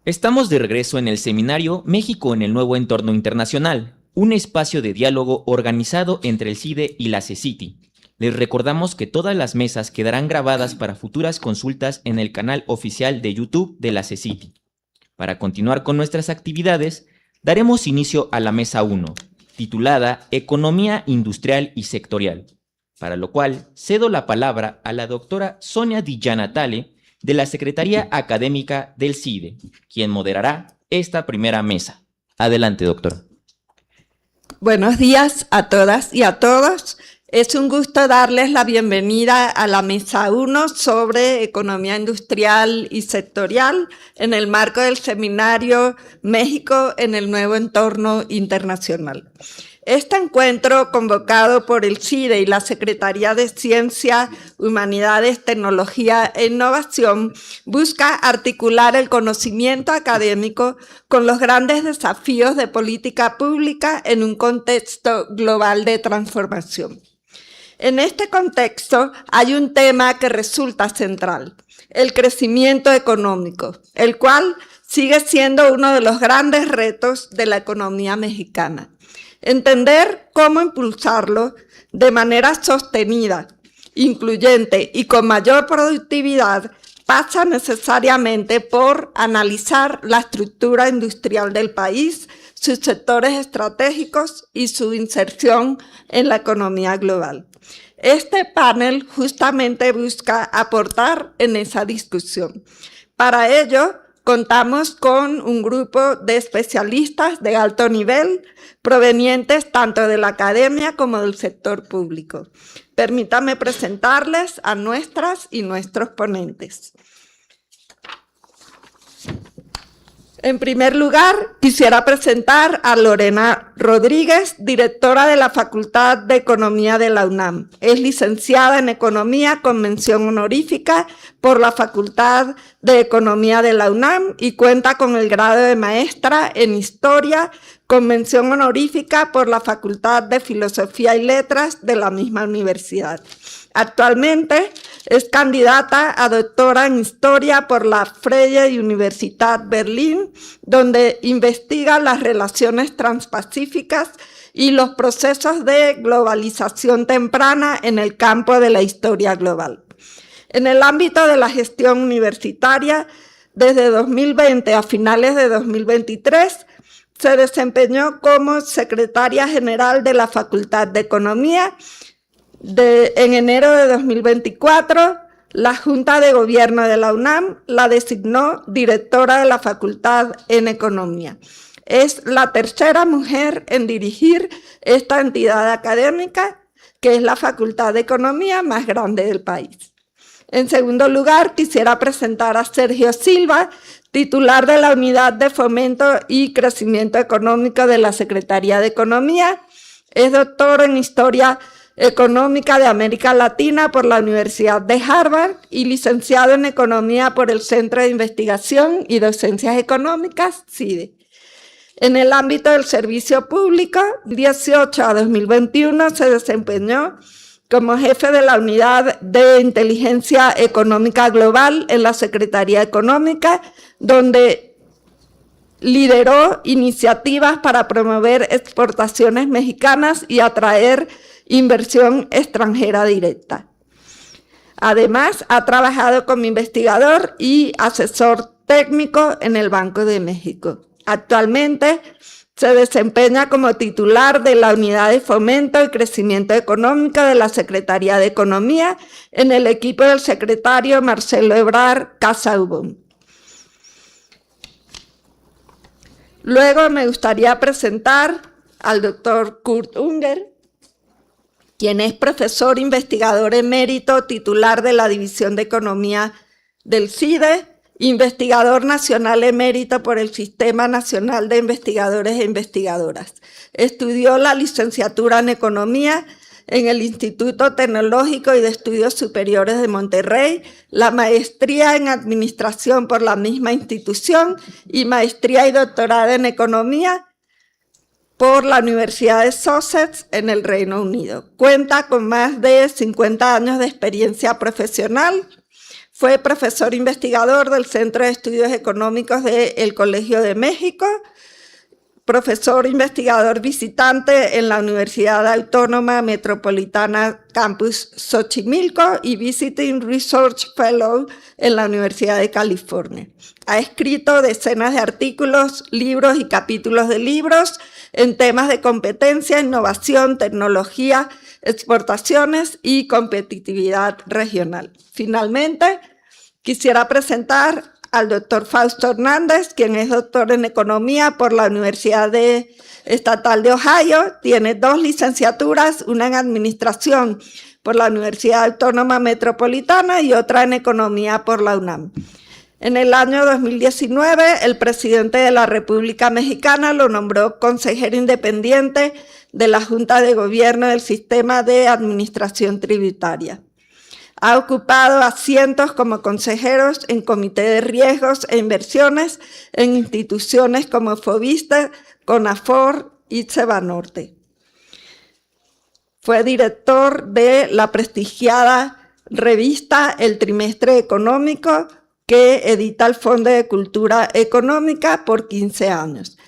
Estamos de regreso en el seminario México en el nuevo entorno internacional, un espacio de diálogo organizado entre el CIDE y la CECITI. Les recordamos que todas las mesas quedarán grabadas para futuras consultas en el canal oficial de YouTube de la CECITI. Para continuar con nuestras actividades, daremos inicio a la mesa 1, titulada Economía Industrial y Sectorial, para lo cual cedo la palabra a la doctora Sonia Di Gianatale, de la Secretaría Académica del CIDE, quien moderará esta primera mesa. Adelante, doctora. Buenos días a todas y a todos. Es un gusto darles la bienvenida a la mesa 1 sobre economía industrial y sectorial en el marco del seminario México en el nuevo entorno internacional. Este encuentro, convocado por el CIDE y la Secretaría de Ciencia, Humanidades, Tecnología e Innovación, busca articular el conocimiento académico con los grandes desafíos de política pública en un contexto global de transformación. En este contexto hay un tema que resulta central: el crecimiento económico, el cual sigue siendo uno de los grandes retos de la economía mexicana. Entender cómo impulsarlo de manera sostenida, incluyente y con mayor productividad pasa necesariamente por analizar la estructura industrial del país, sus sectores estratégicos y su inserción en la economía global. Este panel justamente busca aportar en esa discusión. Para ello, contamos con un grupo de especialistas de alto nivel provenientes tanto de la academia como del sector público. Permítanme presentarles a nuestras y nuestros ponentes. En primer lugar, quisiera presentar a Lorena Rodríguez, directora de la Facultad de Economía de la UNAM. Es licenciada en Economía con mención honorífica por la Facultad de Economía de la UNAM y cuenta con el grado de maestra en Historia con mención honorífica por la Facultad de Filosofía y Letras de la misma universidad. Actualmente es candidata a doctora en Historia por la Freie Universität Berlin, donde investiga las relaciones transpacíficas y los procesos de globalización temprana en el campo de la historia global. En el ámbito de la gestión universitaria, desde 2020 a finales de 2023, se desempeñó como secretaria general de la Facultad de Economía. En enero de 2024, la Junta de Gobierno de la UNAM la designó directora de la Facultad en Economía. Es la tercera mujer en dirigir esta entidad académica, que es la Facultad de Economía más grande del país. En segundo lugar, quisiera presentar a Sergio Silva, titular de la Unidad de Fomento y Crecimiento Económico de la Secretaría de Economía. Es doctor en Historia Económica de América Latina por la Universidad de Harvard y licenciado en Economía por el Centro de Investigación y Docencias Económicas, CIDE. En el ámbito del servicio público, 2018 a 2021 se desempeñó como jefe de la Unidad de Inteligencia Económica Global en la Secretaría Económica, donde lideró iniciativas para promover exportaciones mexicanas y atraer inversión extranjera directa. Además, ha trabajado como investigador y asesor técnico en el Banco de México. Actualmente se desempeña como titular de la Unidad de Fomento y Crecimiento Económico de la Secretaría de Economía en el equipo del secretario Marcelo Ebrard Casaubon. Luego me gustaría presentar al doctor Kurt Unger, quien es profesor investigador emérito titular de la División de Economía del CIDE, investigador nacional emérito por el Sistema Nacional de Investigadores e Investigadoras. Estudió la licenciatura en Economía en el Instituto Tecnológico y de Estudios Superiores de Monterrey, la maestría en Administración por la misma institución y maestría y doctorado en Economía por la Universidad de Sussex en el Reino Unido. Cuenta con más de 50 años de experiencia profesional. Fue profesor investigador del Centro de Estudios Económicos del Colegio de México, profesor investigador visitante en la Universidad Autónoma Metropolitana Campus Xochimilco y Visiting Research Fellow en la Universidad de California. Ha escrito decenas de artículos, libros y capítulos de libros en temas de competencia, innovación, tecnología, exportaciones y competitividad regional. Finalmente, quisiera presentar al doctor Fausto Hernández, quien es doctor en Economía por la Universidad Estatal de Ohio. Tiene 2 licenciaturas, una en Administración por la Universidad Autónoma Metropolitana y otra en Economía por la UNAM. En el año 2019, el presidente de la República Mexicana lo nombró consejero independiente de la Junta de Gobierno del Sistema de Administración Tributaria. Ha ocupado asientos como consejeros en Comité de Riesgos e Inversiones en instituciones como Fovista, CONAFOR y Cebanorte. Fue director de la prestigiada revista El Trimestre Económico, que edita el Fondo de Cultura Económica por 15 años.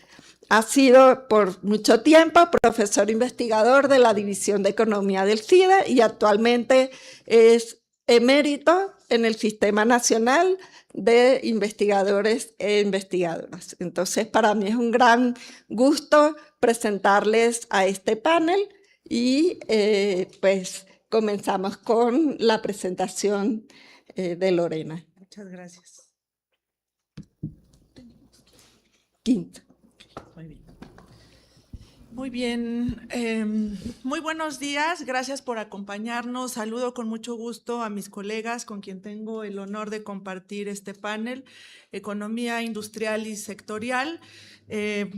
Ha sido por mucho tiempo profesor investigador de la División de Economía del CIDE y actualmente es emérito en el Sistema Nacional de Investigadores e Investigadoras. Entonces, para mí es un gran gusto presentarles a este panel y pues comenzamos con la presentación de Lorena. Muchas gracias. Quinto. Muy bien. Muy bien, muy buenos días, gracias por acompañarnos. Saludo con mucho gusto a mis colegas con quien tengo el honor de compartir este panel, Economía Industrial y Sectorial.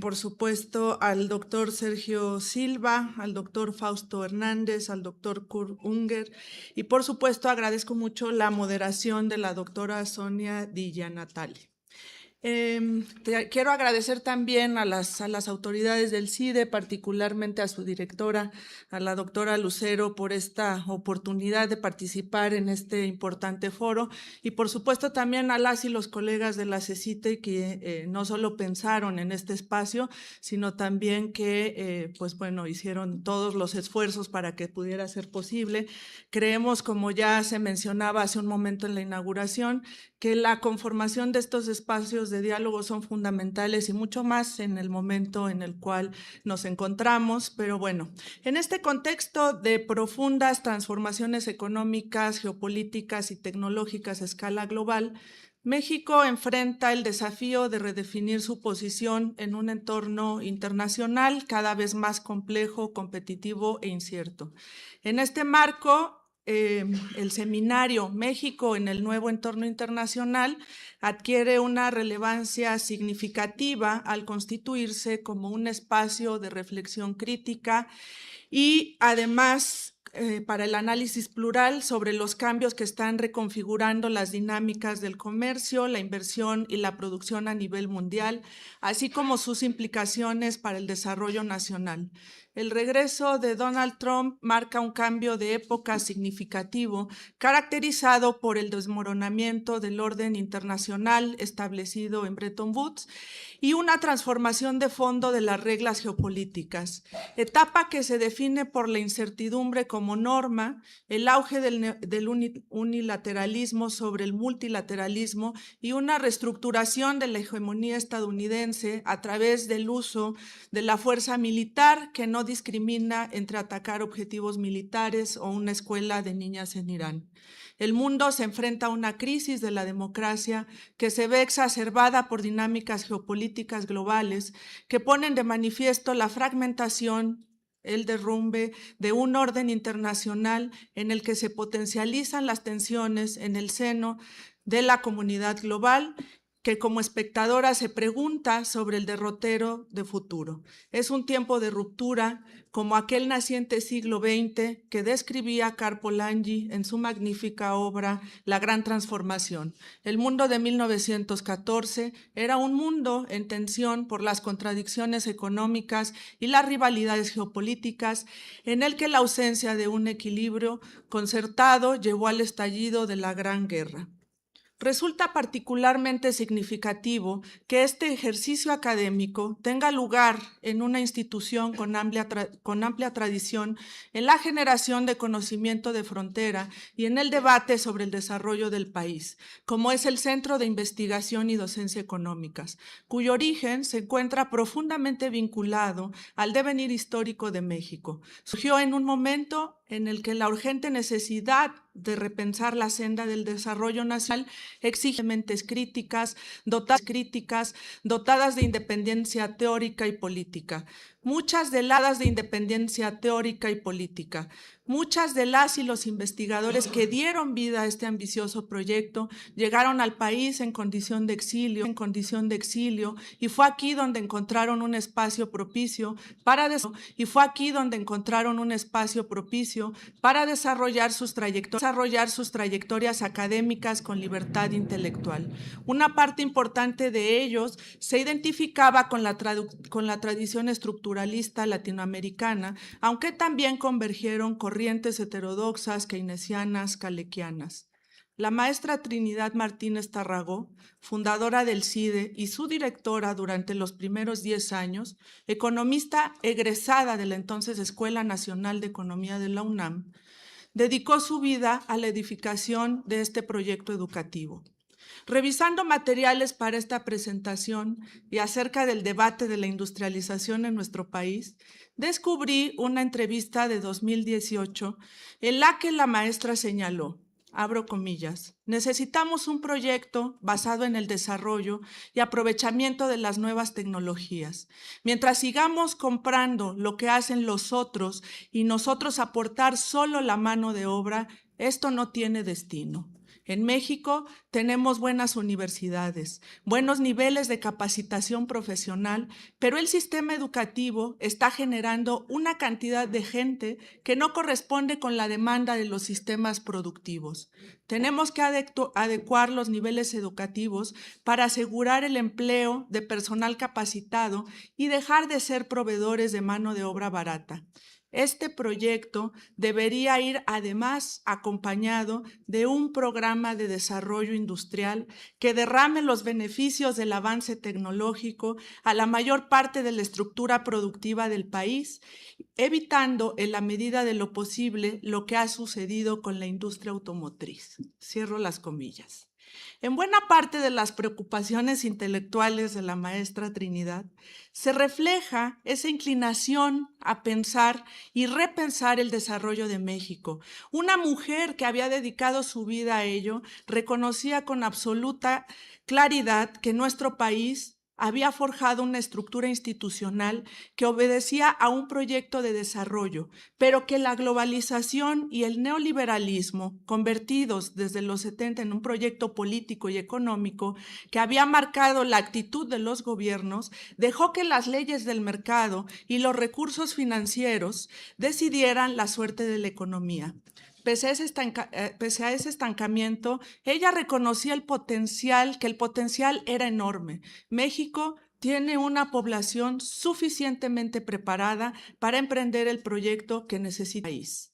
Por supuesto, al doctor Sergio Silva, al doctor Fausto Hernández, al doctor Kurt Unger y por supuesto agradezco mucho la moderación de la doctora Sonia Dilla Natale. Quiero agradecer también a las autoridades del CIDE, particularmente a su directora, a la doctora Lucero, por esta oportunidad de participar en este importante foro y por supuesto también a las y los colegas de la CECITE que no solo pensaron en este espacio, sino también que pues bueno, hicieron todos los esfuerzos para que pudiera ser posible. Creemos, como ya se mencionaba hace un momento en la inauguración, que la conformación de estos espacios de diálogo son fundamentales y mucho más en el momento en el cual nos encontramos, pero bueno, en este contexto de profundas transformaciones económicas, geopolíticas y tecnológicas a escala global, México enfrenta el desafío de redefinir su posición en un entorno internacional cada vez más complejo, competitivo e incierto. En este marco, el seminario México en el nuevo entorno internacional adquiere una relevancia significativa al constituirse como un espacio de reflexión crítica y además para el análisis plural sobre los cambios que están reconfigurando las dinámicas del comercio, la inversión y la producción a nivel mundial, así como sus implicaciones para el desarrollo nacional. El regreso de Donald Trump marca un cambio de época significativo, caracterizado por el desmoronamiento del orden internacional establecido en Bretton Woods y una transformación de fondo de las reglas geopolíticas, etapa que se define por la incertidumbre como norma, el auge del unilateralismo sobre el multilateralismo y una reestructuración de la hegemonía estadounidense a través del uso de la fuerza militar que no discrimina entre atacar objetivos militares o una escuela de niñas en Irán. El mundo se enfrenta a una crisis de la democracia que se ve exacerbada por dinámicas geopolíticas globales que ponen de manifiesto la fragmentación, el derrumbe de un orden internacional en el que se potencializan las tensiones en el seno de la comunidad global que como espectadora se pregunta sobre el derrotero de futuro. Es un tiempo de ruptura como aquel naciente siglo XX que describía Carpo Langi en su magnífica obra La Gran Transformación. El mundo de 1914 era un mundo en tensión por las contradicciones económicas y las rivalidades geopolíticas, en el que la ausencia de un equilibrio concertado llevó al estallido de la Gran Guerra. Resulta particularmente significativo que este ejercicio académico tenga lugar en una institución con amplia tradición en la generación de conocimiento de frontera y en el debate sobre el desarrollo del país, como es el Centro de Investigación y Docencia Económicas, cuyo origen se encuentra profundamente vinculado al devenir histórico de México. Surgió en un momento en el que la urgente necesidad de repensar la senda del desarrollo nacional exige mentes críticas, dotadas de independencia teórica y política. Muchas de las y los investigadores que dieron vida a este ambicioso proyecto llegaron al país en condición de exilio, y fue aquí donde encontraron un espacio propicio para desarrollar sus trayectorias académicas con libertad intelectual. Una parte importante de ellos se identificaba con la tradición estructuralista latinoamericana, aunque también convergieron corrientes heterodoxas, keynesianas, calequianas. La maestra Trinidad Martínez Tarragó, fundadora del CIDE y su directora durante los primeros 10 años, economista egresada de la entonces Escuela Nacional de Economía de la UNAM, dedicó su vida a la edificación de este proyecto educativo. Revisando materiales para esta presentación y acerca del debate de la industrialización en nuestro país, descubrí una entrevista de 2018 en la que la maestra señaló, abro comillas, necesitamos un proyecto basado en el desarrollo y aprovechamiento de las nuevas tecnologías. Mientras sigamos comprando lo que hacen los otros y nosotros aportar solo la mano de obra, esto no tiene destino. En México tenemos buenas universidades, buenos niveles de capacitación profesional, pero el sistema educativo está generando una cantidad de gente que no corresponde con la demanda de los sistemas productivos. Tenemos que adecuar los niveles educativos para asegurar el empleo de personal capacitado y dejar de ser proveedores de mano de obra barata. Este proyecto debería ir además acompañado de un programa de desarrollo industrial que derrame los beneficios del avance tecnológico a la mayor parte de la estructura productiva del país, evitando en la medida de lo posible lo que ha sucedido con la industria automotriz. Cierro las comillas. En buena parte de las preocupaciones intelectuales de la maestra Trinidad se refleja esa inclinación a pensar y repensar el desarrollo de México. Una mujer que había dedicado su vida a ello reconocía con absoluta claridad que nuestro país había forjado una estructura institucional que obedecía a un proyecto de desarrollo, pero que la globalización y el neoliberalismo, convertidos desde los 70 en un proyecto político y económico que había marcado la actitud de los gobiernos, dejó que las leyes del mercado y los recursos financieros decidieran la suerte de la economía. Pese a ese estancamiento, ella reconocía que el potencial era enorme. México tiene una población suficientemente preparada para emprender el proyecto que necesita el país.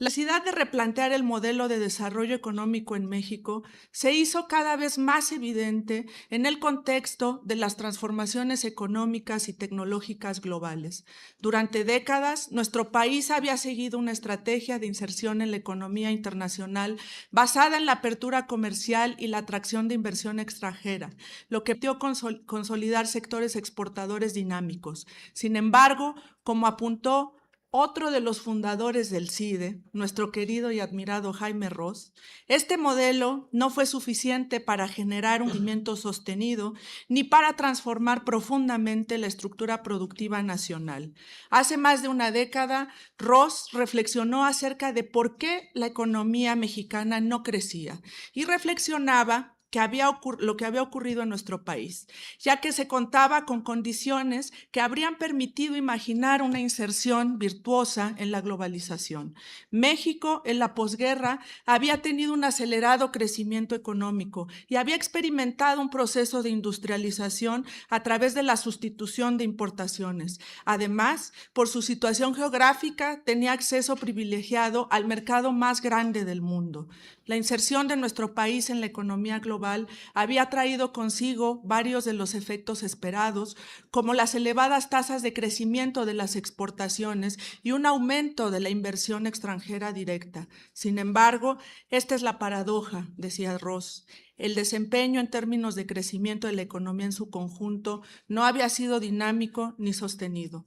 La necesidad de replantear el modelo de desarrollo económico en México se hizo cada vez más evidente en el contexto de las transformaciones económicas y tecnológicas globales. Durante décadas, nuestro país había seguido una estrategia de inserción en la economía internacional basada en la apertura comercial y la atracción de inversión extranjera, lo que permitió consolidar sectores exportadores dinámicos. Sin embargo, como apuntó otro de los fundadores del CIDE, nuestro querido y admirado Jaime Ross, este modelo no fue suficiente para generar un crecimiento sostenido ni para transformar profundamente la estructura productiva nacional. Hace más de una década, Ross reflexionó acerca de por qué la economía mexicana no crecía y reflexionaba lo que había ocurrido en nuestro país, ya que se contaba con condiciones que habrían permitido imaginar una inserción virtuosa en la globalización. México, en la posguerra, había tenido un acelerado crecimiento económico y había experimentado un proceso de industrialización a través de la sustitución de importaciones. Además, por su situación geográfica, tenía acceso privilegiado al mercado más grande del mundo. La inserción de nuestro país en la economía global había traído consigo varios de los efectos esperados, como las elevadas tasas de crecimiento de las exportaciones y un aumento de la inversión extranjera directa. Sin embargo, esta es la paradoja, decía Ross. El desempeño en términos de crecimiento de la economía en su conjunto no había sido dinámico ni sostenido.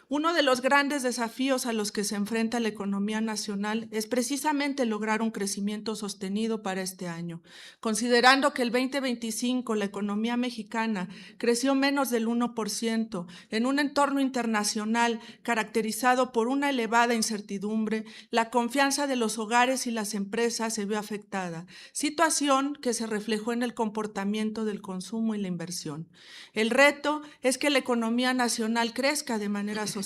Uno de los grandes desafíos a los que se enfrenta la economía nacional es precisamente lograr un crecimiento sostenido para este año. Considerando que el 2025 la economía mexicana creció menos del 1% en un entorno internacional caracterizado por una elevada incertidumbre, la confianza de los hogares y las empresas se vio afectada, situación que se reflejó en el comportamiento del consumo y la inversión. El reto es que la economía nacional crezca de manera sostenida.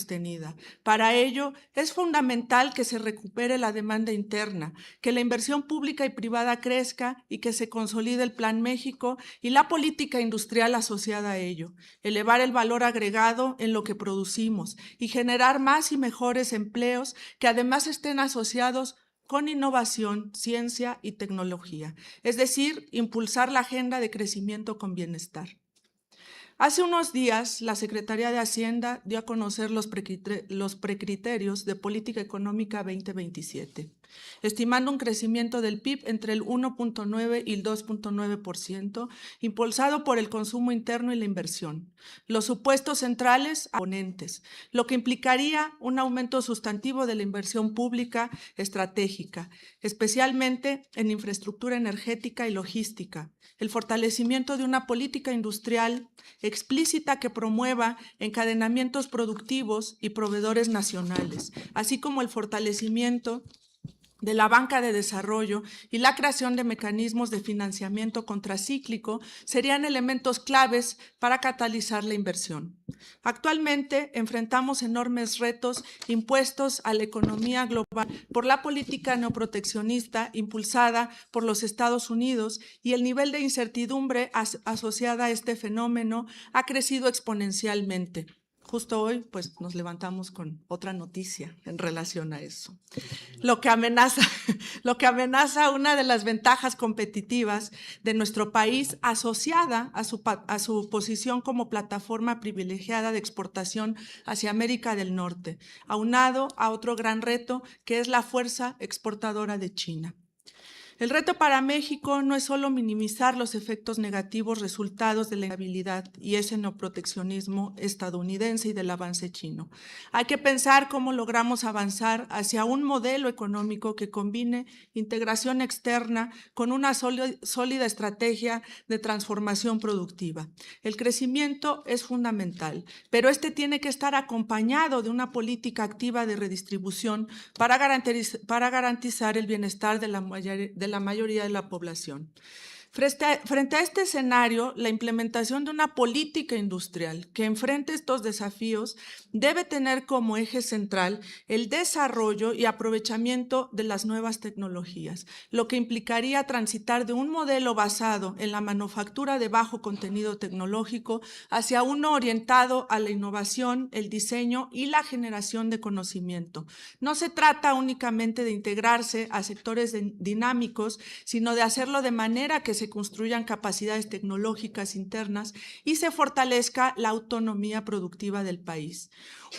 Para ello, es fundamental que se recupere la demanda interna, que la inversión pública y privada crezca y que se consolide el Plan México y la política industrial asociada a ello, elevar el valor agregado en lo que producimos y generar más y mejores empleos que además estén asociados con innovación, ciencia y tecnología, es decir, impulsar la agenda de crecimiento con bienestar. Hace unos días, la Secretaría de Hacienda dio a conocer los precriterios de Política Económica 2027, estimando un crecimiento del PIB entre el 1.9 y el 2.9%, impulsado por el consumo interno y la inversión. Los supuestos centrales, ponentes, lo que implicaría un aumento sustantivo de la inversión pública estratégica, especialmente en infraestructura energética y logística, el fortalecimiento de una política industrial explícita que promueva encadenamientos productivos y proveedores nacionales, así como el fortalecimiento de la banca de desarrollo y la creación de mecanismos de financiamiento contracíclico serían elementos claves para catalizar la inversión. Actualmente enfrentamos enormes retos impuestos a la economía global por la política neoproteccionista impulsada por los Estados Unidos y el nivel de incertidumbre asociada a este fenómeno ha crecido exponencialmente. Justo hoy, pues, nos levantamos con otra noticia en relación a eso. Lo que amenaza una de las ventajas competitivas de nuestro país asociada a su posición como plataforma privilegiada de exportación hacia América del Norte, aunado a otro gran reto que es la fuerza exportadora de China. El reto para México no es solo minimizar los efectos negativos resultados de la inhabilidad y ese neoproteccionismo estadounidense y del avance chino. Hay que pensar cómo logramos avanzar hacia un modelo económico que combine integración externa con una sólida estrategia de transformación productiva. El crecimiento es fundamental, pero este tiene que estar acompañado de una política activa de redistribución para garantizar el bienestar de la mayoría de la población. Frente a este escenario, la implementación de una política industrial que enfrente estos desafíos debe tener como eje central el desarrollo y aprovechamiento de las nuevas tecnologías, lo que implicaría transitar de un modelo basado en la manufactura de bajo contenido tecnológico hacia uno orientado a la innovación, el diseño y la generación de conocimiento. No se trata únicamente de integrarse a sectores dinámicos, sino de hacerlo de manera que se construyan capacidades tecnológicas internas y se fortalezca la autonomía productiva del país.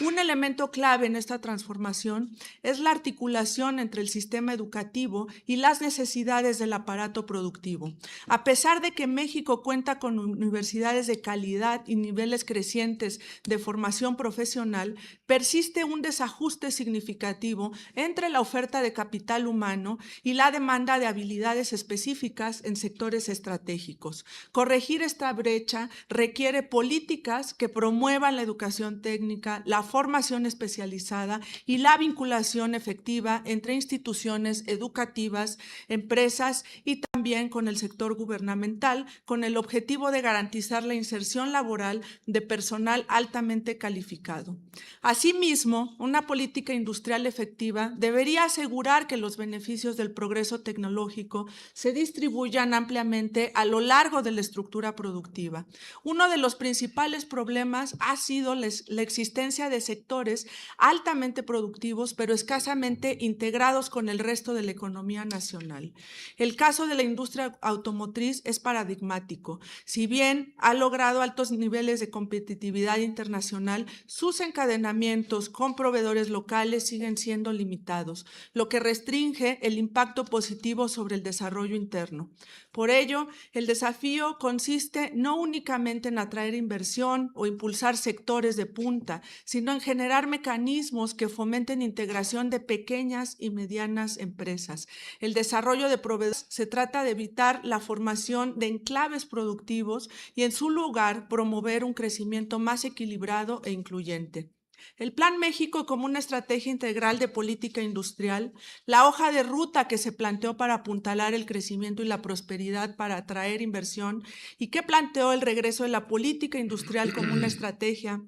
Un elemento clave en esta transformación es la articulación entre el sistema educativo y las necesidades del aparato productivo. A pesar de que México cuenta con universidades de calidad y niveles crecientes de formación profesional, persiste un desajuste significativo entre la oferta de capital humano y la demanda de habilidades específicas en sectores sectores estratégicos. Corregir esta brecha requiere políticas que promuevan la educación técnica, la formación especializada y la vinculación efectiva entre instituciones educativas, empresas y también con el sector gubernamental, con el objetivo de garantizar la inserción laboral de personal altamente calificado. Asimismo, una política industrial efectiva debería asegurar que los beneficios del progreso tecnológico se distribuyan ampliamente a lo largo de la estructura productiva. Uno de los principales problemas ha sido la existencia de sectores altamente productivos, pero escasamente integrados con el resto de la economía nacional. El caso de la industria automotriz es paradigmático. Si bien ha logrado altos niveles de competitividad internacional, sus encadenamientos con proveedores locales siguen siendo limitados, lo que restringe el impacto positivo sobre el desarrollo interno. Por ello, el desafío consiste no únicamente en atraer inversión o impulsar sectores de punta, sino en generar mecanismos que fomenten integración de pequeñas y medianas empresas. El desarrollo de proveedores se trata de evitar la formación de enclaves productivos y en su lugar promover un crecimiento más equilibrado e incluyente. El Plan México como una estrategia integral de política industrial, la hoja de ruta que se planteó para apuntalar el crecimiento y la prosperidad para atraer inversión y que planteó el regreso de la política industrial como una estrategia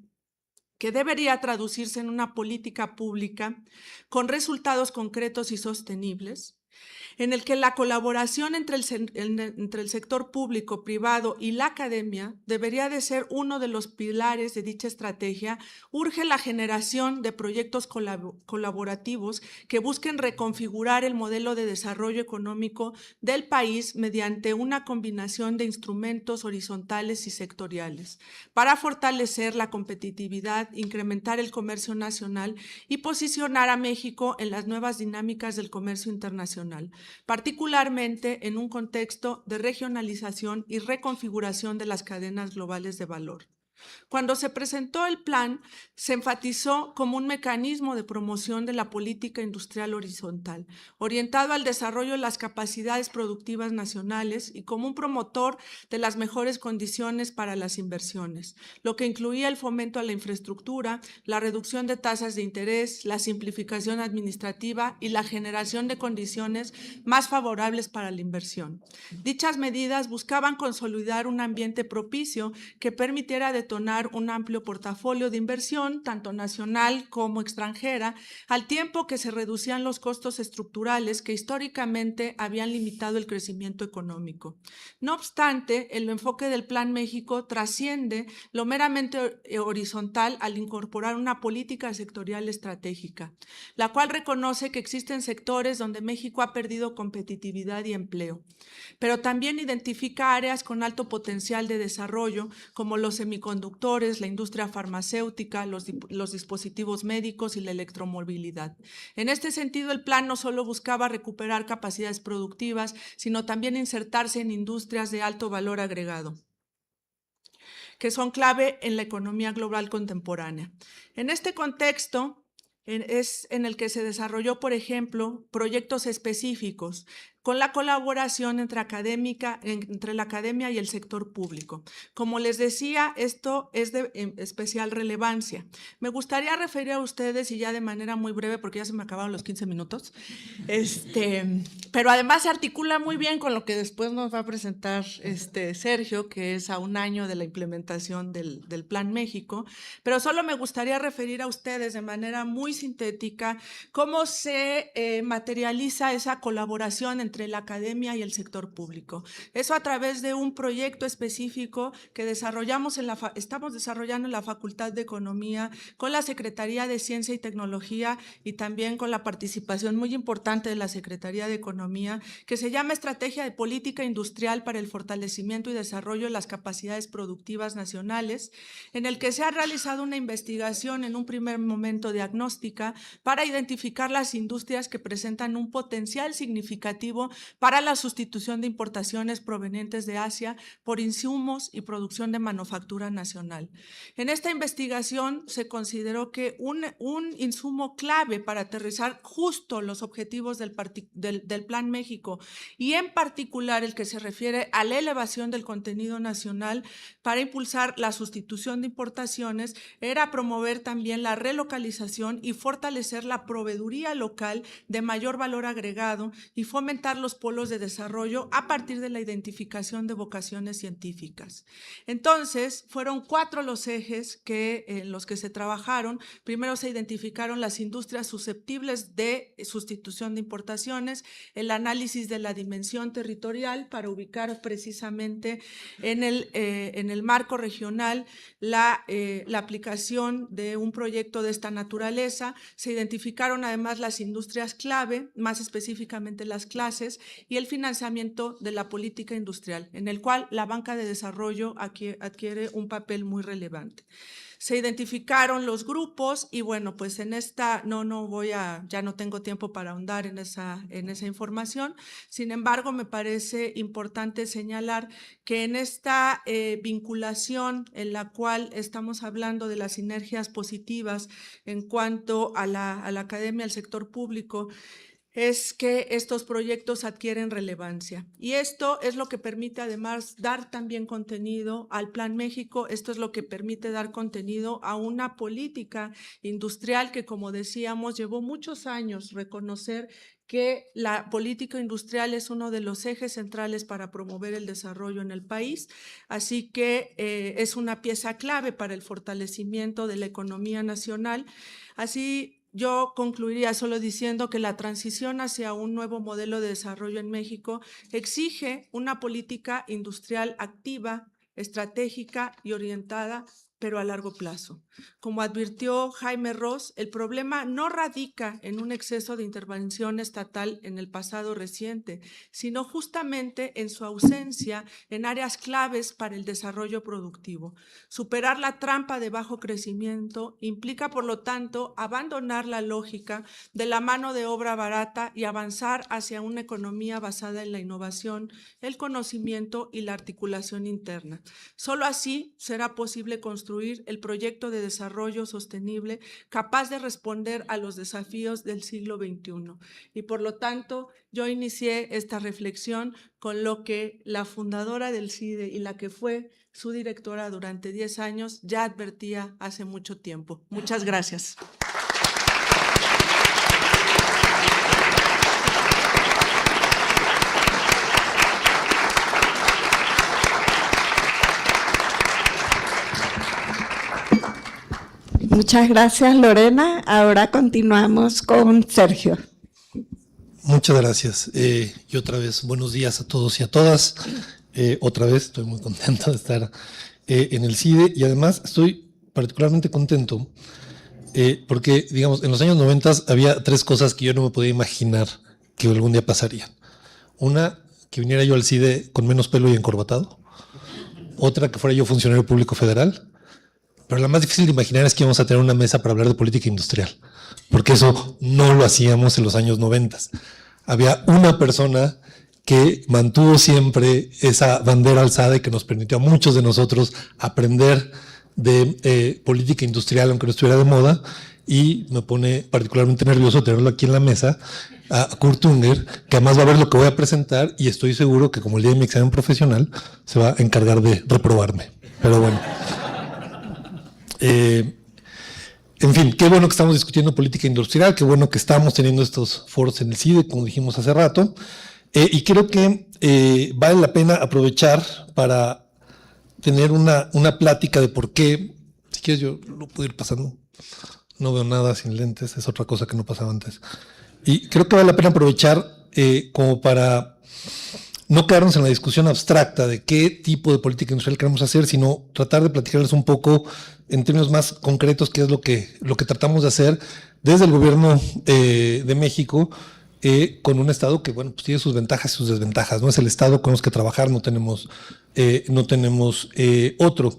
que debería traducirse en una política pública con resultados concretos y sostenibles, en el que la colaboración entre el sector público, privado y la academia debería de ser uno de los pilares de dicha estrategia, urge la generación de proyectos colaborativos que busquen reconfigurar el modelo de desarrollo económico del país mediante una combinación de instrumentos horizontales y sectoriales, para fortalecer la competitividad, incrementar el comercio nacional y posicionar a México en las nuevas dinámicas del comercio internacional, particularmente en un contexto de regionalización y reconfiguración de las cadenas globales de valor. Cuando se presentó el plan, se enfatizó como un mecanismo de promoción de la política industrial horizontal, orientado al desarrollo de las capacidades productivas nacionales y como un promotor de las mejores condiciones para las inversiones, lo que incluía el fomento a la infraestructura, la reducción de tasas de interés, la simplificación administrativa y la generación de condiciones más favorables para la inversión. Dichas medidas buscaban consolidar un ambiente propicio que permitiera detonar un amplio portafolio de inversión, tanto nacional como extranjera, al tiempo que se reducían los costos estructurales que históricamente habían limitado el crecimiento económico. No obstante, el enfoque del Plan México trasciende lo meramente horizontal al incorporar una política sectorial estratégica, la cual reconoce que existen sectores donde México ha perdido competitividad y empleo, pero también identifica áreas con alto potencial de desarrollo, como los semiconductores, la industria farmacéutica, los dispositivos médicos y la electromovilidad. En este sentido, el plan no solo buscaba recuperar capacidades productivas, sino también insertarse en industrias de alto valor agregado, que son clave en la economía global contemporánea. En este contexto, es en el que se desarrolló, por ejemplo, proyectos específicos con la colaboración entre la academia y el sector público. Como les decía, esto es de especial relevancia. Me gustaría referir a ustedes, y ya de manera muy breve, porque ya se me acabaron los 15 minutos, pero además se articula muy bien con lo que después nos va a presentar Sergio, que es a un año de la implementación del Plan México, pero solo me gustaría referir a ustedes de manera muy sintética cómo se materializa esa colaboración entre la academia y el sector público. Eso a través de un proyecto específico que estamos desarrollando en la Facultad de Economía con la Secretaría de Ciencia y Tecnología y también con la participación muy importante de la Secretaría de Economía, que se llama Estrategia de Política Industrial para el Fortalecimiento y Desarrollo de las Capacidades Productivas Nacionales, en el que se ha realizado una investigación en un primer momento diagnóstica para identificar las industrias que presentan un potencial significativo México para la sustitución de importaciones provenientes de Asia por insumos y producción de manufactura nacional. En esta investigación se consideró que un insumo clave para aterrizar justo los objetivos del Plan México, y en particular el que se refiere a la elevación del contenido nacional para impulsar la sustitución de importaciones, era promover también la relocalización y fortalecer la proveeduría local de mayor valor agregado y fomentar los polos de desarrollo a partir de la identificación de vocaciones científicas. Entonces, fueron 4 los ejes en los que se trabajaron. Primero se identificaron las industrias susceptibles de sustitución de importaciones, el análisis de la dimensión territorial para ubicar precisamente en el marco regional la aplicación de un proyecto de esta naturaleza. Se identificaron además las industrias clave, más específicamente las clases, y el financiamiento de la política industrial, en el cual la banca de desarrollo adquiere un papel muy relevante. Se identificaron los grupos y bueno, pues en esta ya no tengo tiempo para ahondar en esa información. Sin embargo, me parece importante señalar que en esta vinculación en la cual estamos hablando de las sinergias positivas en cuanto a la academia, al sector público, es que estos proyectos adquieren relevancia. Y esto es lo que permite además dar también contenido al Plan México. Esto es lo que permite dar contenido a una política industrial que, como decíamos, llevó muchos años reconocer que la política industrial es uno de los ejes centrales para promover el desarrollo en el país. Así que es una pieza clave para el fortalecimiento de la economía nacional. Así, yo concluiría solo diciendo que la transición hacia un nuevo modelo de desarrollo en México exige una política industrial activa, estratégica y orientada, pero a largo plazo. Como advirtió Jaime Ross, el problema no radica en un exceso de intervención estatal en el pasado reciente, sino justamente en su ausencia en áreas claves para el desarrollo productivo. Superar la trampa de bajo crecimiento implica, por lo tanto, abandonar la lógica de la mano de obra barata y avanzar hacia una economía basada en la innovación, el conocimiento y la articulación interna. Solo así será posible construir el proyecto de desarrollo sostenible capaz de responder a los desafíos del siglo XXI. Y por lo tanto, yo inicié esta reflexión con lo que la fundadora del CIDE y la que fue su directora durante 10 años ya advertía hace mucho tiempo. Muchas gracias. Muchas gracias, Lorena. Ahora continuamos con Sergio. Muchas gracias. Y otra vez, buenos días a todos y a todas. Otra vez, estoy muy contento de estar en el CIDE y además estoy particularmente contento porque, digamos, en los años 90 había 3 cosas que yo no me podía imaginar que algún día pasarían. Una, que viniera yo al CIDE con menos pelo y encorbatado. Otra, que fuera yo funcionario público federal. Pero la más difícil de imaginar es que íbamos a tener una mesa para hablar de política industrial, porque eso no lo hacíamos en los años 90. Había una persona que mantuvo siempre esa bandera alzada y que nos permitió a muchos de nosotros aprender de política industrial, aunque no estuviera de moda, y me pone particularmente nervioso tenerlo aquí en la mesa, a Kurt Unger, que además va a ver lo que voy a presentar y estoy seguro que como el día de mi examen profesional se va a encargar de reprobarme. Pero bueno. En fin, qué bueno que estamos discutiendo política industrial, qué bueno que estamos teniendo estos foros en el CIDE, como dijimos hace rato, y creo que vale la pena aprovechar para tener una plática de por qué. Si quieres yo lo puedo ir pasando, no veo nada sin lentes, es otra cosa que no pasaba antes, y creo que vale la pena aprovechar como para no quedarnos en la discusión abstracta de qué tipo de política industrial queremos hacer, sino tratar de platicarles un poco en términos más concretos qué es lo que tratamos de hacer desde el gobierno de México con un Estado que, bueno, pues tiene sus ventajas y sus desventajas. No es el Estado con los que trabajar, no tenemos otro.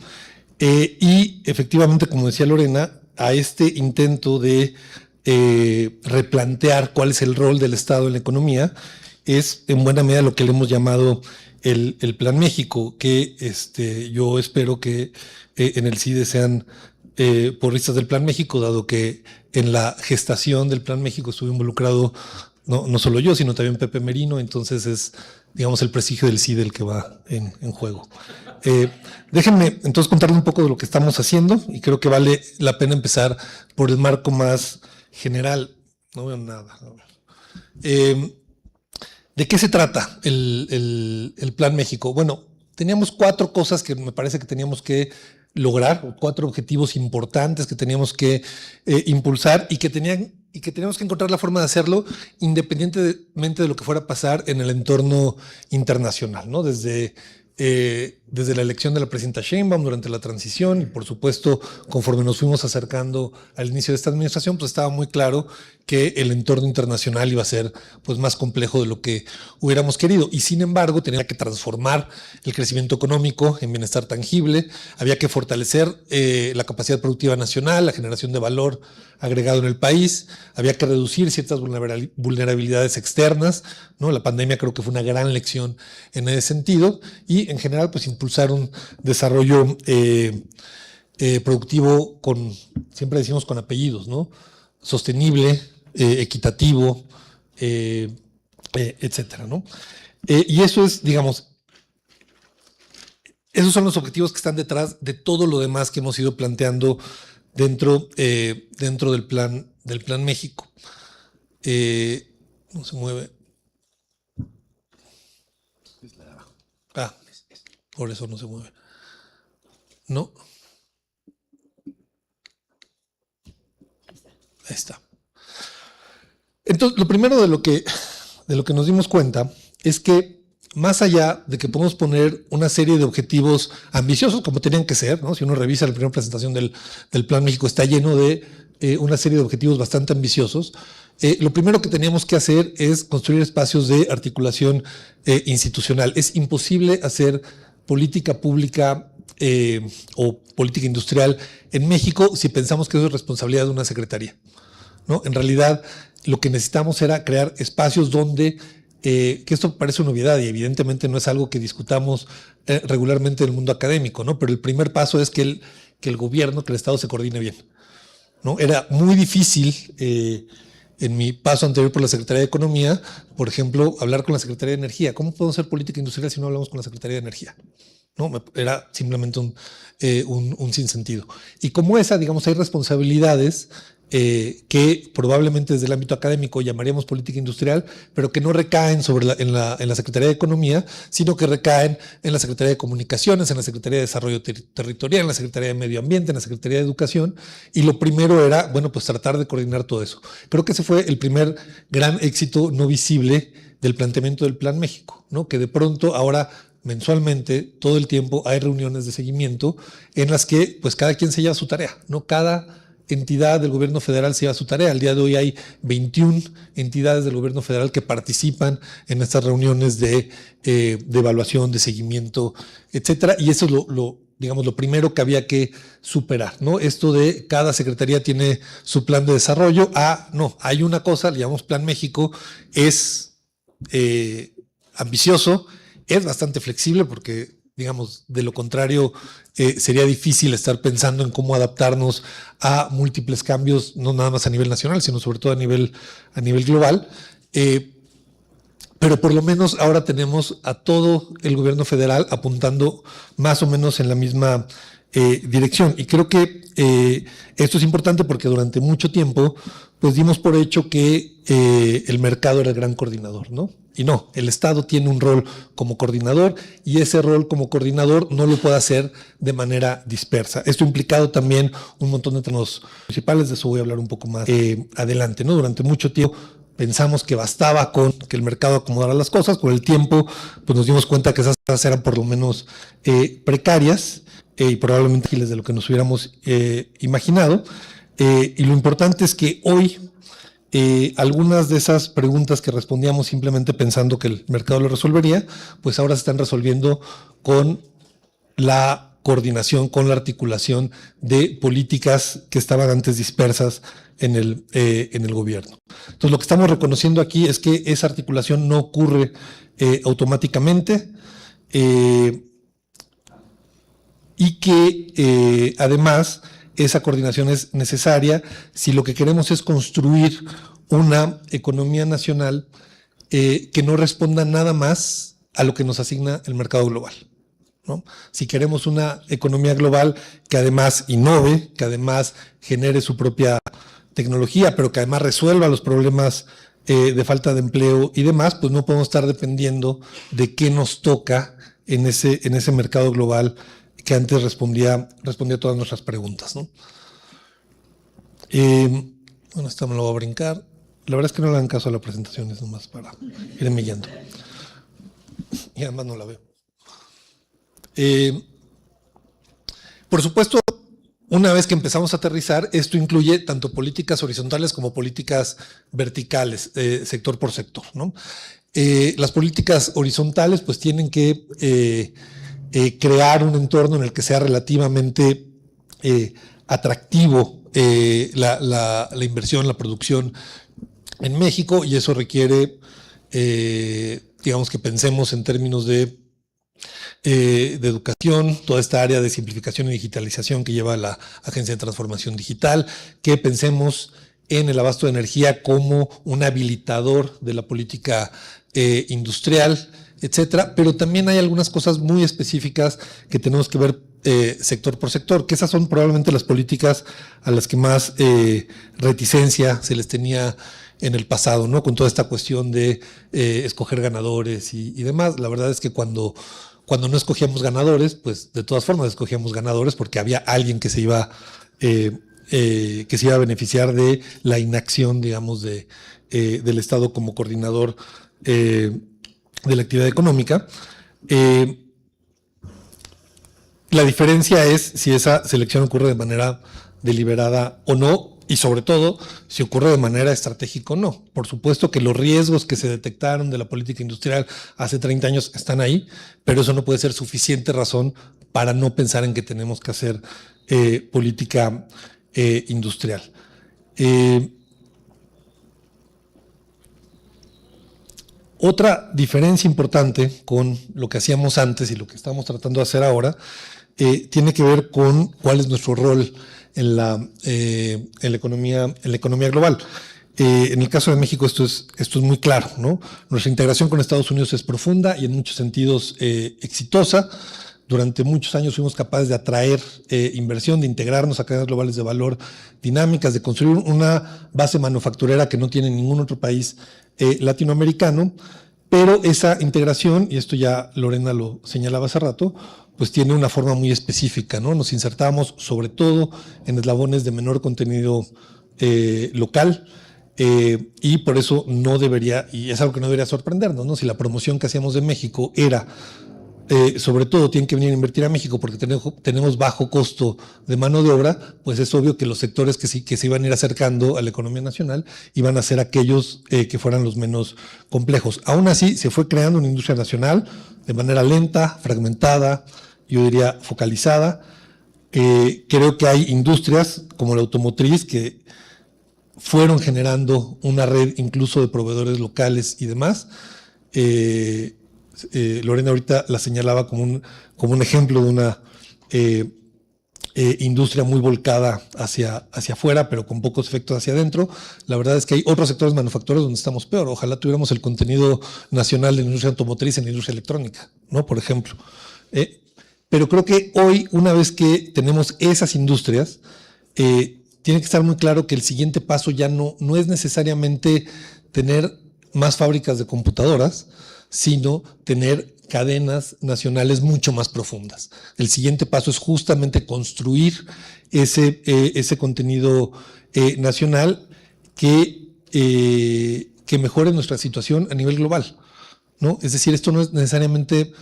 Y efectivamente, como decía Lorena, a este intento de replantear cuál es el rol del Estado en la economía, es en buena medida lo que le hemos llamado el Plan México, que yo espero que en el CIDE sean porristas del Plan México, dado que en la gestación del Plan México estuve involucrado no solo yo, sino también Pepe Merino, entonces es, digamos, el prestigio del CIDE el que va en juego. Déjenme entonces contarles un poco de lo que estamos haciendo, y creo que vale la pena empezar por el marco más general. No veo nada. ¿De qué se trata el Plan México? Bueno, teníamos 4 cosas que me parece que teníamos que lograr, 4 objetivos importantes que teníamos que impulsar y que teníamos que encontrar la forma de hacerlo independientemente de lo que fuera a pasar en el entorno internacional, ¿no? Desde la elección de la presidenta Sheinbaum durante la transición y, por supuesto, conforme nos fuimos acercando al inicio de esta administración, pues estaba muy claro que el entorno internacional iba a ser pues más complejo de lo que hubiéramos querido, y sin embargo tenía que transformar el crecimiento económico en bienestar tangible, había que fortalecer la capacidad productiva nacional, la generación de valor agregado en el país, había que reducir ciertas vulnerabilidades externas, ¿no? La pandemia creo que fue una gran lección en ese sentido, y en general pues impulsar un desarrollo productivo siempre decimos con apellidos, ¿no? Sostenible, equitativo, etcétera, ¿no? Y eso es, digamos, esos son los objetivos que están detrás de todo lo demás que hemos ido planteando dentro del Plan México. No se mueve. Por eso no se mueve. No. Ahí está. Entonces, lo primero de lo que nos dimos cuenta es que más allá de que podemos poner una serie de objetivos ambiciosos, como tenían que ser, ¿no? Si uno revisa la primera presentación del Plan México, está lleno de una serie de objetivos bastante ambiciosos. Lo primero que teníamos que hacer es construir espacios de articulación institucional. Es imposible hacer política pública o política industrial en México si pensamos que eso es responsabilidad de una secretaría, ¿no? En realidad, lo que necesitamos era crear espacios donde, que esto parece una obviedad y evidentemente no es algo que discutamos regularmente en el mundo académico, ¿no? Pero el primer paso es que el gobierno, que el Estado se coordine bien, ¿no? Era muy difícil en mi paso anterior por la Secretaría de Economía, por ejemplo, hablar con la Secretaría de Energía. ¿Cómo podemos hacer política industrial si no hablamos con la Secretaría de Energía? ¿No? Era simplemente un sinsentido. Y como esa, digamos, hay responsabilidades que probablemente desde el ámbito académico llamaríamos política industrial, pero que no recaen en la Secretaría de Economía, sino que recaen en la Secretaría de Comunicaciones, en la Secretaría de Desarrollo Territorial, en la Secretaría de Medio Ambiente, en la Secretaría de Educación, y lo primero era, bueno, pues tratar de coordinar todo eso. Creo que ese fue el primer gran éxito no visible del planteamiento del Plan México, ¿no? Que de pronto ahora mensualmente, todo el tiempo, hay reuniones de seguimiento en las que pues cada quien se lleva su tarea, ¿no? Cada entidad del gobierno federal se lleva su tarea. Al día de hoy hay 21 entidades del gobierno federal que participan en estas reuniones de evaluación, de seguimiento, etcétera. Y eso es digamos, lo primero que había que superar, ¿no? Esto de cada secretaría tiene su plan de desarrollo. No, hay una cosa, le llamamos Plan México, es ambicioso, es bastante flexible porque, digamos, de lo contrario sería difícil estar pensando en cómo adaptarnos a múltiples cambios, no nada más a nivel nacional, sino sobre todo a nivel global. Pero por lo menos ahora tenemos a todo el gobierno federal apuntando más o menos en la misma dirección. Y creo que esto es importante porque durante mucho tiempo pues dimos por hecho que el mercado era el gran coordinador, ¿no? Y no, el Estado tiene un rol como coordinador y ese rol como coordinador no lo puede hacer de manera dispersa. Esto ha implicado también un montón de temas municipales, de eso voy a hablar un poco más adelante, ¿no? Durante mucho tiempo pensamos que bastaba con que el mercado acomodara las cosas. Con el tiempo pues nos dimos cuenta que esas cosas eran por lo menos precarias y probablemente ágiles de lo que nos hubiéramos imaginado. Y lo importante es que hoy algunas de esas preguntas que respondíamos simplemente pensando que el mercado lo resolvería, pues ahora se están resolviendo con la coordinación, con la articulación de políticas que estaban antes dispersas en el gobierno. Entonces, lo que estamos reconociendo aquí es que esa articulación no ocurre automáticamente y que además esa coordinación es necesaria si lo que queremos es construir una economía nacional que no responda nada más a lo que nos asigna el mercado global, ¿no? Si queremos una economía global que además innove, que además genere su propia tecnología, pero que además resuelva los problemas de falta de empleo y demás, pues no podemos estar dependiendo de qué nos toca en ese mercado global que antes respondía a todas nuestras preguntas, ¿no? Bueno, esta me lo voy a brincar. La verdad es que no le dan caso a la presentación, es nomás para irme guiando. Y además no la veo. Por supuesto, una vez que empezamos a aterrizar, esto incluye tanto políticas horizontales como políticas verticales, sector por sector, ¿no? Las políticas horizontales pues tienen que crear un entorno en el que sea relativamente atractivo la inversión, la producción en México, y eso requiere, digamos, que pensemos en términos de educación, toda esta área de simplificación y digitalización que lleva la Agencia de Transformación Digital, que pensemos en el abasto de energía como un habilitador de la política industrial, etcétera, pero también hay algunas cosas muy específicas que tenemos que ver sector por sector, que esas son probablemente las políticas a las que más reticencia se les tenía en el pasado, ¿no? Con toda esta cuestión de escoger ganadores y demás. La verdad es que cuando no escogíamos ganadores, pues de todas formas escogíamos ganadores porque había alguien que se iba a beneficiar de la inacción, digamos, del Estado como coordinador de la actividad económica. La diferencia es si esa selección ocurre de manera deliberada o no, y sobre todo si ocurre de manera estratégica o no. Por supuesto que los riesgos que se detectaron de la política industrial hace 30 años están ahí, pero eso no puede ser suficiente razón para no pensar en que tenemos que hacer política industrial. Otra diferencia importante con lo que hacíamos antes y lo que estamos tratando de hacer ahora tiene que ver con cuál es nuestro rol en la economía global. En el caso de México esto es muy claro, ¿no? Nuestra integración con Estados Unidos es profunda y en muchos sentidos exitosa. Durante muchos años fuimos capaces de atraer inversión, de integrarnos a cadenas globales de valor dinámicas, de construir una base manufacturera que no tiene ningún otro país latinoamericano, pero esa integración, y esto ya Lorena lo señalaba hace rato, pues tiene una forma muy específica, ¿no? Nos insertamos sobre todo en eslabones de menor contenido local, y por eso no debería, y es algo que no debería sorprendernos, ¿no? Si la promoción que hacíamos de México era sobre todo tienen que venir a invertir a México porque tenemos bajo costo de mano de obra, pues es obvio que los sectores que se iban a ir acercando a la economía nacional iban a ser aquellos que fueran los menos complejos. Aún así, se fue creando una industria nacional de manera lenta, fragmentada, yo diría focalizada. Creo que hay industrias como la automotriz que fueron generando una red incluso de proveedores locales y demás. Lorena ahorita la señalaba como un ejemplo de una industria muy volcada hacia afuera, pero con pocos efectos hacia adentro. La verdad es que hay otros sectores manufactureros donde estamos peor. Ojalá tuviéramos el contenido nacional de la industria automotriz en la industria electrónica, ¿no? Por ejemplo. Pero creo que hoy, una vez que tenemos esas industrias, tiene que estar muy claro que el siguiente paso ya no es necesariamente tener más fábricas de computadoras, sino tener cadenas nacionales mucho más profundas. El siguiente paso es justamente construir ese contenido nacional que mejore nuestra situación a nivel global, ¿no? Es decir, esto no es necesariamente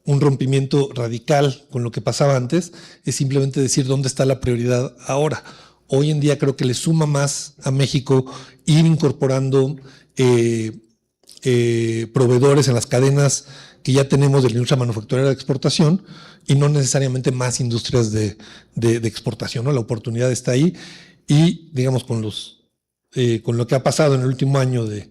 un rompimiento radical con lo que pasaba antes, es simplemente decir dónde está la prioridad ahora. Hoy en día creo que le suma más a México ir incorporando proveedores en las cadenas que ya tenemos de la industria manufacturera de exportación y no necesariamente más industrias de exportación, ¿no? La oportunidad está ahí y, digamos, con lo que ha pasado en el último año de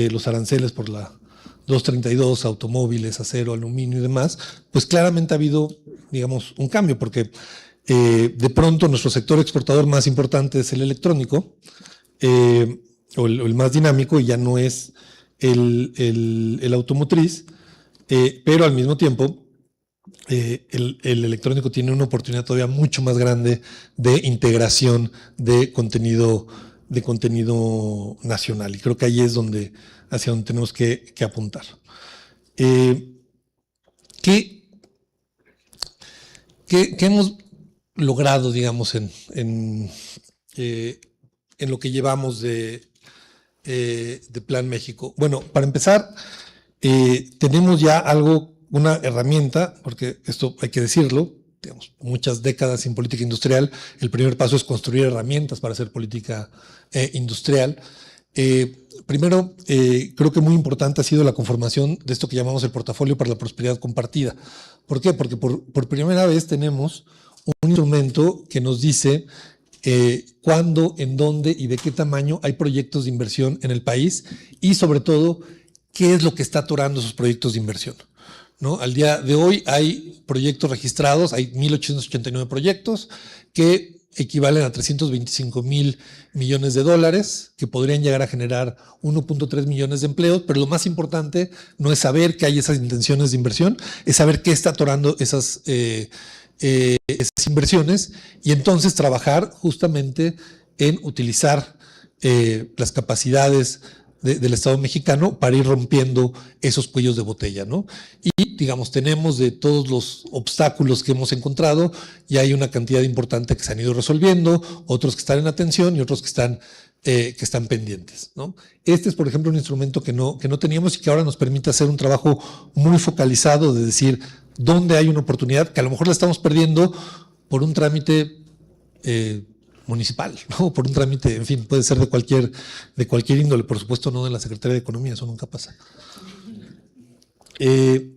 los aranceles por la 232, automóviles, acero, aluminio y demás, pues claramente ha habido, digamos, un cambio, porque de pronto nuestro sector exportador más importante es el electrónico, o el más dinámico, y ya no es el automotriz, pero al mismo tiempo el electrónico tiene una oportunidad todavía mucho más grande de integración de contenido nacional, y creo que ahí es hacia donde tenemos que apuntar. ¿Qué hemos logrado, digamos, en lo que llevamos de Plan México? Bueno, para empezar, tenemos ya una herramienta, porque esto hay que decirlo, digamos, muchas décadas en política industrial. El primer paso es construir herramientas para hacer política industrial. Primero, creo que muy importante ha sido la conformación de esto que llamamos el portafolio para la prosperidad compartida. ¿Por qué? Porque por primera vez tenemos un instrumento que nos dice cuándo, en dónde y de qué tamaño hay proyectos de inversión en el país, y sobre todo, qué es lo que está atorando esos proyectos de inversión, ¿no? Al día de hoy hay proyectos registrados, hay 1.889 proyectos que equivalen a 325,000 millones de dólares, que podrían llegar a generar 1.3 millones de empleos, pero lo más importante no es saber que hay esas intenciones de inversión, es saber qué está atorando esas inversiones, y entonces trabajar justamente en utilizar las capacidades del Estado mexicano para ir rompiendo esos cuellos de botella, ¿no? Y, digamos, tenemos de todos los obstáculos que hemos encontrado, y hay una cantidad importante que se han ido resolviendo, otros que están en atención y otros que están pendientes, ¿no? Este es, por ejemplo, un instrumento que no teníamos y que ahora nos permite hacer un trabajo muy focalizado de decir dónde hay una oportunidad que a lo mejor la estamos perdiendo por un trámite municipal, ¿no? Por un trámite, en fin, puede ser de cualquier índole, por supuesto no de la Secretaría de Economía, eso nunca pasa. ¿Qué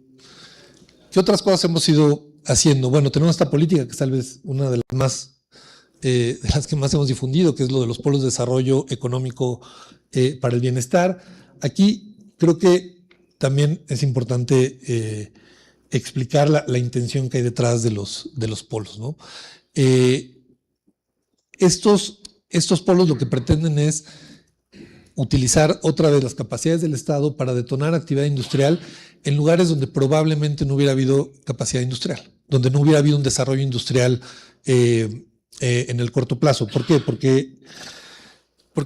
otras cosas hemos ido haciendo? Bueno, tenemos esta política que es tal vez una de las que más hemos difundido, que es lo de los polos de desarrollo económico para el bienestar. Aquí creo que también es importante explicar la intención que hay detrás de los polos, ¿no? Estos polos lo que pretenden es utilizar otra vez las capacidades del Estado para detonar actividad industrial en lugares donde probablemente no hubiera habido capacidad industrial, donde no hubiera habido un desarrollo industrial en el corto plazo. ¿Por qué? Porque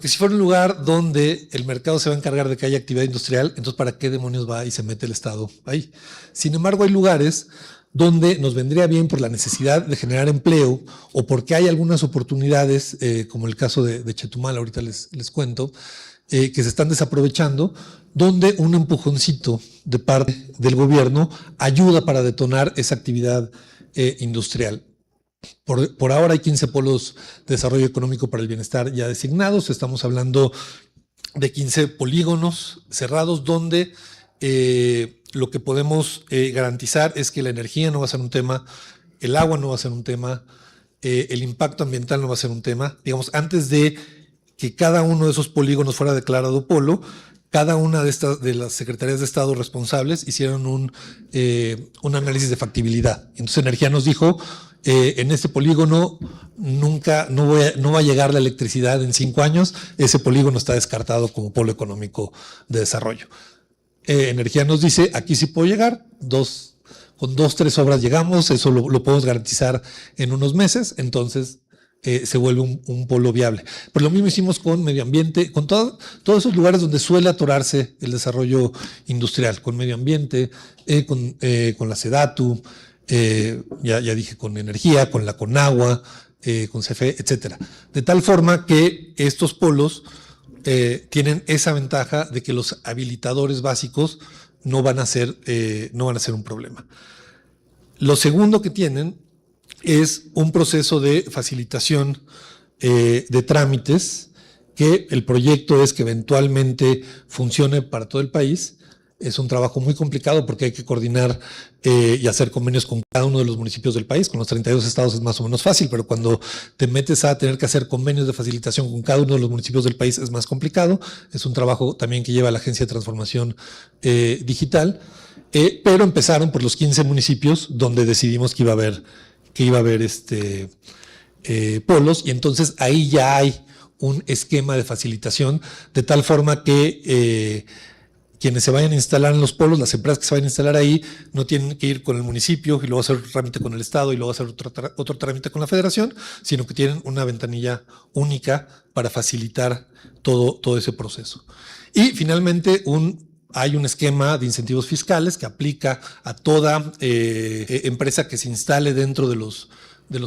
si fuera un lugar donde el mercado se va a encargar de que haya actividad industrial, entonces ¿para qué demonios va y se mete el Estado ahí? Sin embargo, hay lugares donde nos vendría bien por la necesidad de generar empleo, o porque hay algunas oportunidades, como el caso de Chetumal, ahorita les cuento, que se están desaprovechando, donde un empujoncito de parte del gobierno ayuda para detonar esa actividad industrial. Por ahora hay 15 polos de desarrollo económico para el bienestar ya designados. Estamos hablando de 15 polígonos cerrados donde lo que podemos garantizar es que la energía no va a ser un tema, el agua no va a ser un tema, el impacto ambiental no va a ser un tema. Digamos, antes de que cada uno de esos polígonos fuera declarado polo, cada una de las secretarías de Estado responsables hicieron un análisis de factibilidad. Entonces Energía nos dijo, en este polígono no va a llegar la electricidad en 5 años, ese polígono está descartado como polo económico de desarrollo. Energía nos dice, aquí sí puedo llegar, con 2-3 obras llegamos, eso lo podemos garantizar en unos meses, entonces se vuelve un polo viable. Pero lo mismo hicimos con medio ambiente, con todos esos lugares donde suele atorarse el desarrollo industrial, con medio ambiente, con la SEDATU, ya dije, con energía, con la CONAGUA, con CFE, etcétera. De tal forma que estos polos tienen esa ventaja de que los habilitadores básicos no van a ser un problema. Lo segundo que tienen es un proceso de facilitación de trámites, que el proyecto es que eventualmente funcione para todo el país, Es un trabajo muy complicado porque hay que coordinar y hacer convenios con cada uno de los municipios del país. Con los 32 estados es más o menos fácil, pero cuando te metes a tener que hacer convenios de facilitación con cada uno de los municipios del país es más complicado. Es un trabajo también que lleva la Agencia de Transformación Digital, pero empezaron por los 15 municipios donde decidimos que iba a haber polos, y entonces ahí ya hay un esquema de facilitación de tal forma que quienes se vayan a instalar en los polos, las empresas que se vayan a instalar ahí, no tienen que ir con el municipio y luego hacer otro trámite con el Estado y luego hacer otro trámite con la Federación, sino que tienen una ventanilla única para facilitar todo ese proceso. Y finalmente hay un esquema de incentivos fiscales que aplica a toda empresa que se instale dentro de los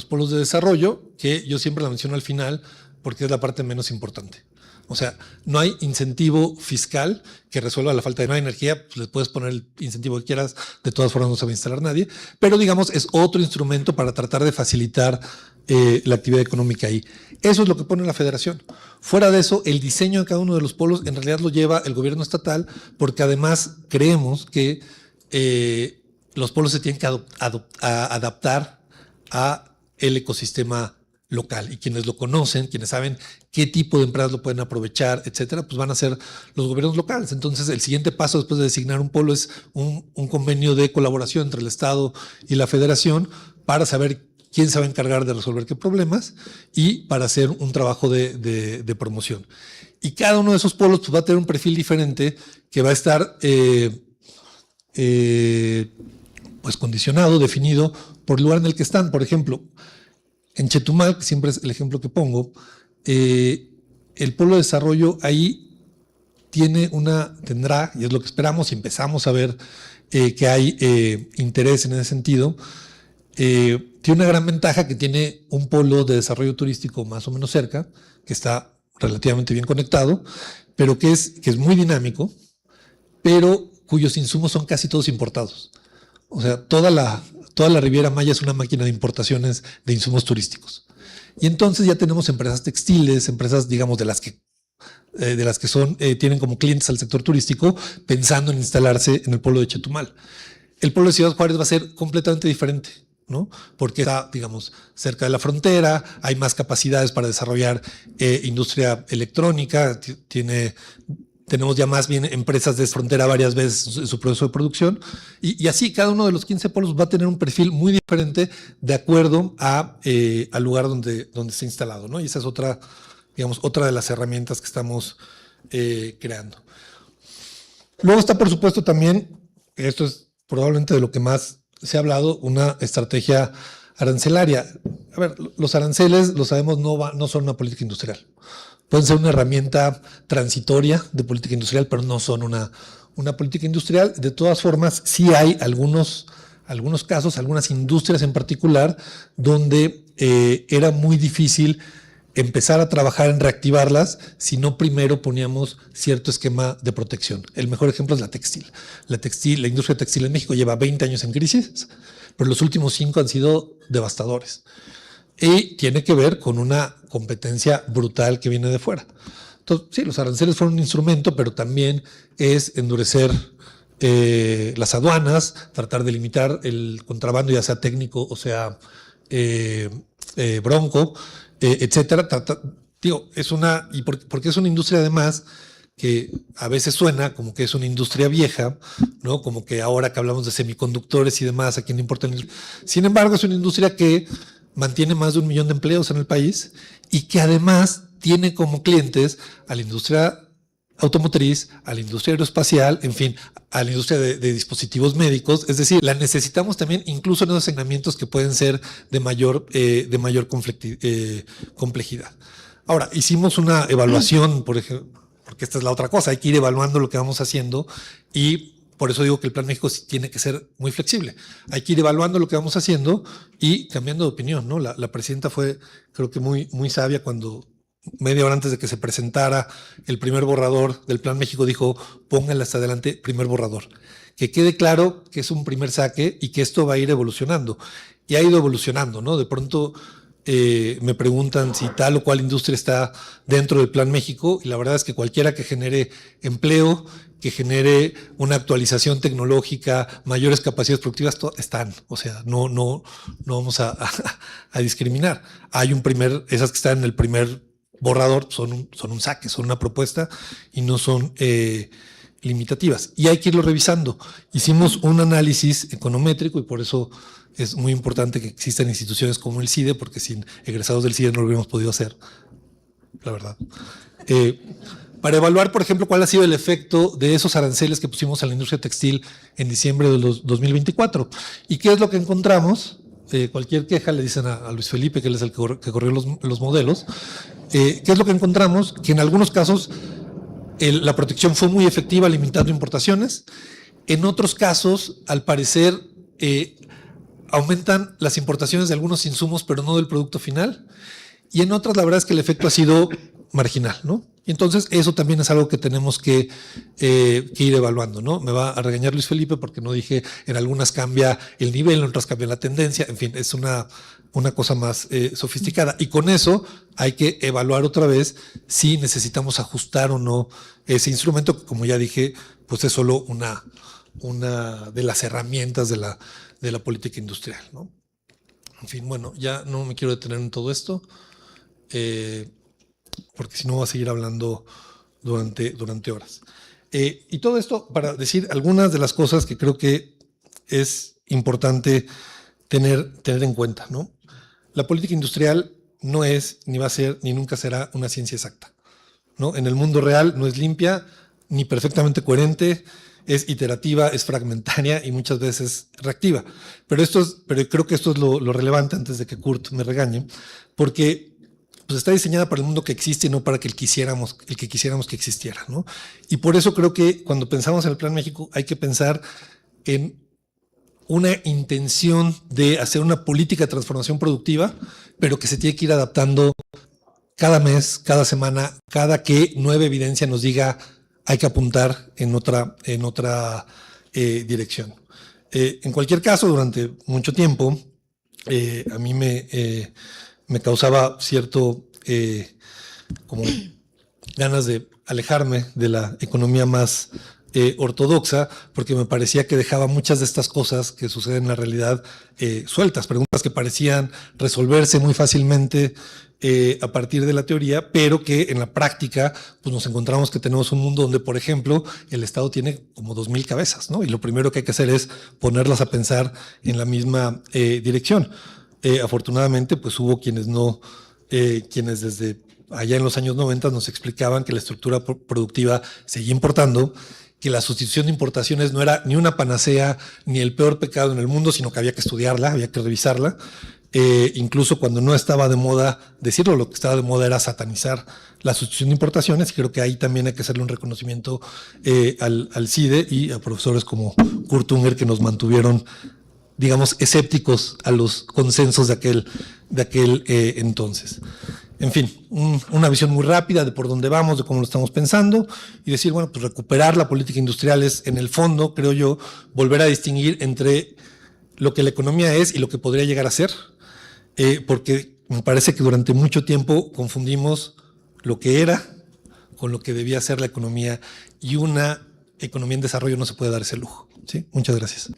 polos de desarrollo, que yo siempre la menciono al final porque es la parte menos importante. O sea, no hay incentivo fiscal que resuelva la falta de energía, pues le puedes poner el incentivo que quieras, de todas formas no se va a instalar nadie, pero digamos es otro instrumento para tratar de facilitar la actividad económica ahí. Eso es lo que pone la Federación. Fuera de eso, el diseño de cada uno de los polos en realidad lo lleva el gobierno estatal, porque además creemos que los polos se tienen que adaptar a el ecosistema local, y quienes lo conocen, quienes saben qué tipo de empresas lo pueden aprovechar, etcétera, pues van a ser los gobiernos locales. Entonces, el siguiente paso después de designar un polo es un convenio de colaboración entre el Estado y la Federación para saber quién se va a encargar de resolver qué problemas y para hacer un trabajo de promoción. Y cada uno de esos polos pues, va a tener un perfil diferente que va a estar pues condicionado, definido por el lugar en el que están. Por ejemplo, en Chetumal, que siempre es el ejemplo que pongo, el polo de desarrollo ahí tendrá, y es lo que esperamos, y empezamos a ver que hay interés en ese sentido, tiene una gran ventaja que tiene un polo de desarrollo turístico más o menos cerca, que está relativamente bien conectado, pero que es muy dinámico, pero cuyos insumos son casi todos importados. O sea, toda la Riviera Maya es una máquina de importaciones de insumos turísticos. Y entonces ya tenemos empresas textiles, empresas, digamos, de las que tienen como clientes al sector turístico, pensando en instalarse en el pueblo de Chetumal. El pueblo de Ciudad Juárez va a ser completamente diferente, ¿no? Porque está, digamos, cerca de la frontera, hay más capacidades para desarrollar industria electrónica, tenemos ya más bien empresas de frontera varias veces en su proceso de producción, y así cada uno de los 15 polos va a tener un perfil muy diferente de acuerdo al lugar donde se ha instalado, ¿no? Y esa es otra de las herramientas que estamos creando. Luego está, por supuesto, también, esto es probablemente de lo que más se ha hablado, una estrategia arancelaria. A ver, los aranceles, lo sabemos, no son una política industrial. Pueden ser una herramienta transitoria de política industrial, pero no son una política industrial. De todas formas, sí hay algunos casos, algunas industrias en particular, donde era muy difícil empezar a trabajar en reactivarlas si no primero poníamos cierto esquema de protección. El mejor ejemplo es la textil. La industria textil en México lleva 20 años en crisis, pero los últimos 5 han sido devastadores. Y tiene que ver con una competencia brutal que viene de fuera. Entonces, sí, los aranceles fueron un instrumento, pero también es endurecer las aduanas, tratar de limitar el contrabando, ya sea técnico o sea bronco, etcétera. Porque es una industria además que a veces suena como que es una industria vieja, ¿no? Como que ahora que hablamos de semiconductores y demás, ¿a quién le importa? Sin embargo, es una industria que mantiene más de 1 millón de empleos en el país y que además tiene como clientes a la industria automotriz, a la industria aeroespacial, en fin, a la industria de dispositivos médicos. Es decir, la necesitamos también incluso en esos segmentos que pueden ser de mayor complejidad. Ahora, hicimos una evaluación, por ejemplo, porque esta es la otra cosa, hay que ir evaluando lo que vamos haciendo, y por eso digo que el Plan México tiene que ser muy flexible. Hay que ir evaluando lo que vamos haciendo y cambiando de opinión, ¿no? La presidenta fue, creo que muy, muy sabia cuando media hora antes de que se presentara el primer borrador del Plan México dijo, pónganle hasta adelante primer borrador. Que quede claro que es un primer saque y que esto va a ir evolucionando. Y ha ido evolucionando, ¿no? De pronto me preguntan si tal o cual industria está dentro del Plan México, y la verdad es que cualquiera que genere empleo, que genere una actualización tecnológica, mayores capacidades productivas, están. O sea, no vamos a discriminar. Hay esas que están en el primer borrador son un saque, son una propuesta y no son limitativas. Y hay que irlo revisando. Hicimos un análisis econométrico y por eso es muy importante que existan instituciones como el CIDE, porque sin egresados del CIDE no lo hubiéramos podido hacer, la verdad. Para evaluar, por ejemplo, cuál ha sido el efecto de esos aranceles que pusimos a la industria textil en diciembre de 2024. ¿Y qué es lo que encontramos? Cualquier queja le dicen a Luis Felipe, que él es el que corrió los modelos. ¿Qué es lo que encontramos? Que en algunos casos la protección fue muy efectiva limitando importaciones. En otros casos, al parecer, aumentan las importaciones de algunos insumos, pero no del producto final. Y en otras, la verdad es que el efecto ha sido marginal, ¿no? Y entonces eso también es algo que tenemos que ir evaluando, ¿no? Me va a regañar Luis Felipe porque no dije, en algunas cambia el nivel, en otras cambia la tendencia, en fin, es una cosa más sofisticada. Y con eso hay que evaluar otra vez si necesitamos ajustar o no ese instrumento, que como ya dije, pues es solo una de las herramientas de la política industrial, ¿no? En fin, bueno, ya no me quiero detener en todo esto, porque si no voy a seguir hablando durante horas. Y todo esto para decir algunas de las cosas que creo que es importante tener en cuenta, ¿no? La política industrial no es, ni va a ser, ni nunca será una ciencia exacta, ¿no? En el mundo real no es limpia, ni perfectamente coherente, es iterativa, es fragmentaria y muchas veces reactiva. Pero creo que esto es lo relevante antes de que Kurt me regañe, porque pues está diseñada para el mundo que existe y no para que el que quisiéramos que existiera, ¿no? Y por eso creo que cuando pensamos en el Plan México hay que pensar en una intención de hacer una política de transformación productiva, pero que se tiene que ir adaptando cada mes, cada semana, cada que nueva evidencia nos diga hay que apuntar en otra dirección. En cualquier caso, durante mucho tiempo, a mí me causaba cierto como ganas de alejarme de la economía más ortodoxa, porque me parecía que dejaba muchas de estas cosas que suceden en la realidad sueltas, preguntas que parecían resolverse muy fácilmente a partir de la teoría, pero que en la práctica pues nos encontramos que tenemos un mundo donde, por ejemplo, el Estado tiene como 2,000 cabezas, ¿no? Y lo primero que hay que hacer es ponerlas a pensar en la misma dirección. Afortunadamente, pues hubo quienes desde allá en los años 90 nos explicaban que la estructura productiva seguía importando, que la sustitución de importaciones no era ni una panacea ni el peor pecado en el mundo, sino que había que estudiarla, había que revisarla. Incluso cuando no estaba de moda decirlo, lo que estaba de moda era satanizar la sustitución de importaciones, y creo que ahí también hay que hacerle un reconocimiento al CIDE y a profesores como Kurt Unger, que nos mantuvieron, digamos, escépticos a los consensos de aquel entonces. En fin, una visión muy rápida de por dónde vamos, de cómo lo estamos pensando, y decir, bueno, pues recuperar la política industrial es, en el fondo, creo yo, volver a distinguir entre lo que la economía es y lo que podría llegar a ser, porque me parece que durante mucho tiempo confundimos lo que era con lo que debía ser la economía, y una economía en desarrollo no se puede dar ese lujo, ¿sí? Muchas gracias.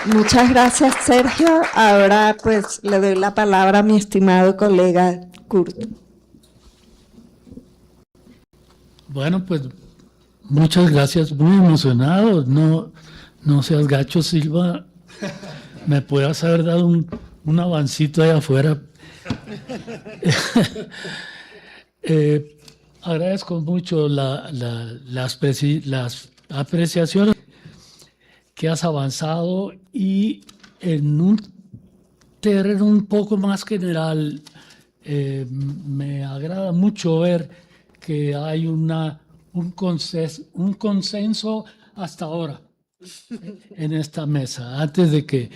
Muchas gracias, Sergio. Ahora pues le doy la palabra a mi estimado colega Kurt. Bueno, pues muchas gracias, muy emocionado. No seas gacho, Silva. Me podrías haber dado un avancito allá afuera. Agradezco mucho las apreciaciones que has avanzado, y en un terreno un poco más general, me agrada mucho ver que hay un consenso hasta ahora en esta mesa, antes de que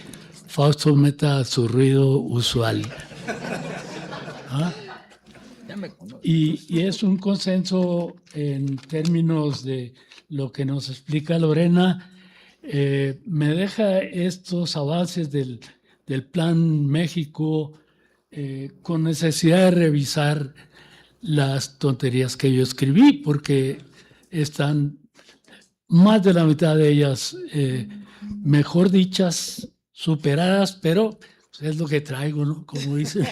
Fausto meta su ruido usual. ¿Ah? Y es un consenso en términos de lo que nos explica Lorena me deja estos avances del Plan México con necesidad de revisar las tonterías que yo escribí, porque están más de la mitad de ellas, mejor dichas, superadas, pero es lo que traigo, ¿no? Como dicen,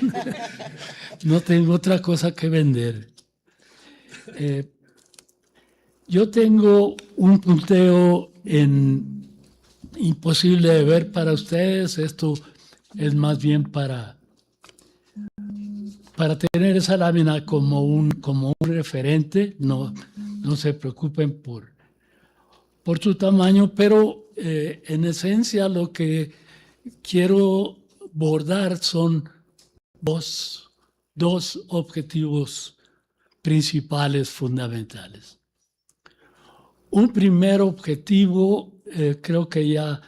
no tengo otra cosa que vender. Yo tengo un punteo imposible de ver para ustedes. Esto es más bien para tener esa lámina como un referente. No se preocupen por su tamaño, pero en esencia lo que quiero abordar son dos objetivos principales fundamentales. Un primer objetivo creo que ya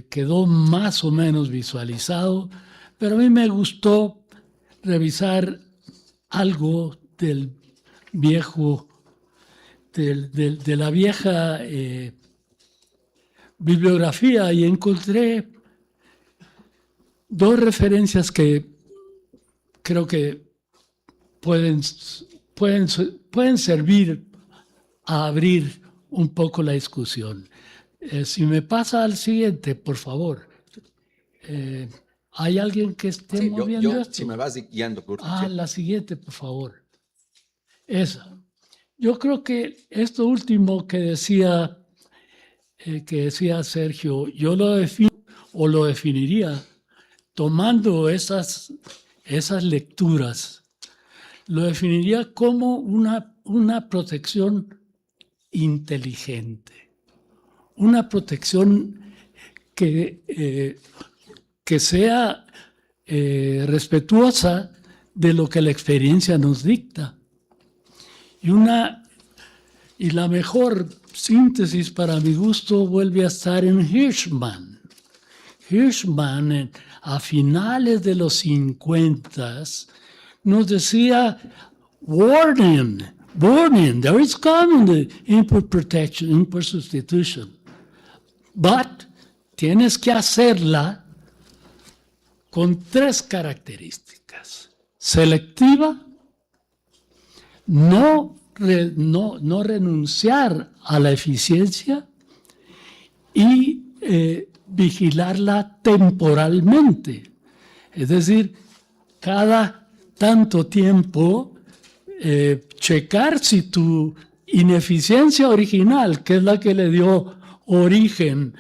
quedó más o menos visualizado, pero a mí me gustó revisar algo de la vieja bibliografía y encontré dos referencias que creo que pueden servir a abrir un poco la discusión. Si me pasa al siguiente, por favor. ¿Hay alguien que esté moviendo esto? Si me vas guiando. La siguiente, por favor. Esa. Yo creo que esto último que decía Sergio, yo lo definiría tomando esas lecturas, lo definiría como una protección inteligente, una protección que sea respetuosa de lo que la experiencia nos dicta. Y la mejor síntesis para mi gusto vuelve a estar en Hirschman. Hirschman, a finales de los 50, nos decía, warning, there is coming the input protection, input substitution. But tienes que hacerla con tres características. Selectiva, no renunciar a la eficiencia y vigilarla temporalmente. Es decir, cada tanto tiempo checar si tu ineficiencia original, que es la que le dio origen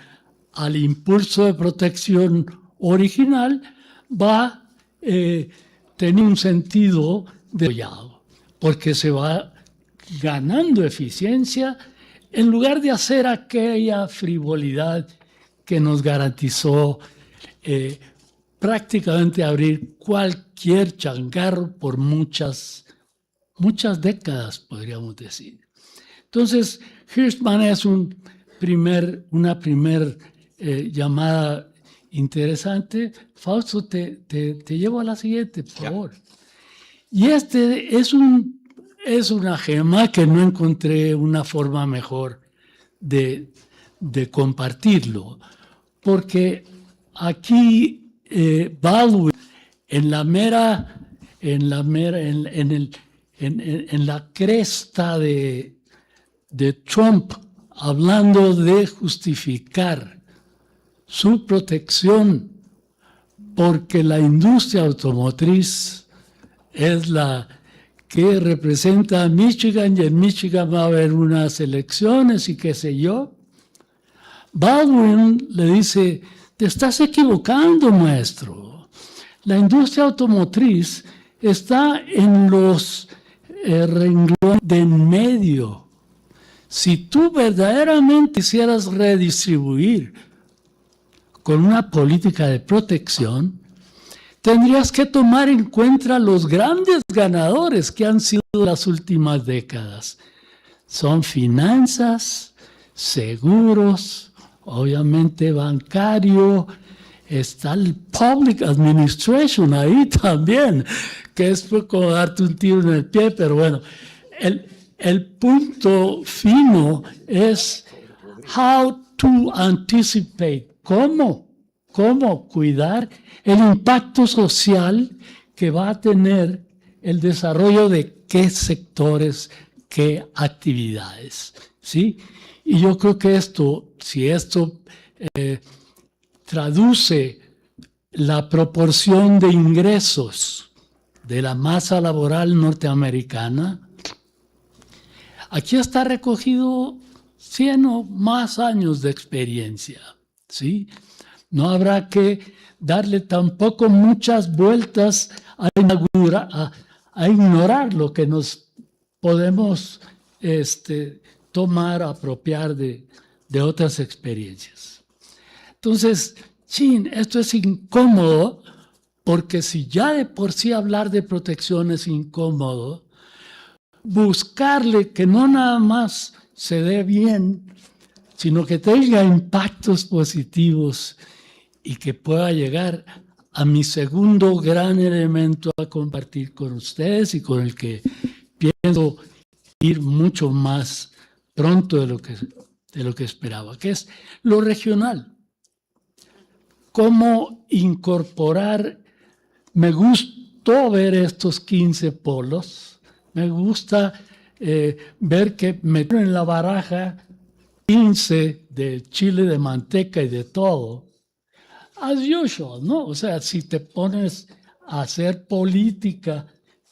al impulso de protección original, va a tener un sentido desarrollado, porque se va ganando eficiencia en lugar de hacer aquella frivolidad que nos garantizó prácticamente abrir cualquier changarro por muchas décadas, podríamos decir. Entonces, Hirschman es una primer llamada interesante. Fausto, te llevo a la siguiente, por favor. Y este es una gema que no encontré una forma mejor de compartirlo, porque aquí Baldwin en la cresta de Trump, hablando de justificar su protección porque la industria automotriz es la que representa a Michigan y en Michigan va a haber unas elecciones y qué sé yo. Baldwin le dice, te estás equivocando, maestro. La industria automotriz está en los renglones de en medio. Si tú verdaderamente quisieras redistribuir con una política de protección, tendrías que tomar en cuenta los grandes ganadores que han sido las últimas décadas. Son finanzas, seguros, obviamente bancario, está el public administration ahí también, que es como darte un tiro en el pie, pero bueno, el punto fino es how to anticipate, cómo cuidar el impacto social que va a tener el desarrollo de qué sectores, qué actividades, ¿sí? Y yo creo que si esto traduce la proporción de ingresos de la masa laboral norteamericana, aquí está recogido 100 o más años de experiencia, ¿sí? No habrá que darle tampoco muchas vueltas a ignorar lo que nos podemos tomar, apropiar de otras experiencias. Entonces, esto es incómodo, porque si ya de por sí hablar de protección es incómodo, buscarle que no nada más se dé bien, sino que tenga impactos positivos y que pueda llegar a mi segundo gran elemento a compartir con ustedes y con el que pienso ir mucho más pronto de lo que esperaba, que es lo regional. Cómo incorporar, me gustó ver estos 15 polos, me gusta ver que metieron en la baraja 15 de chile de manteca y de todo, as usual, ¿no? O sea, si te pones a hacer política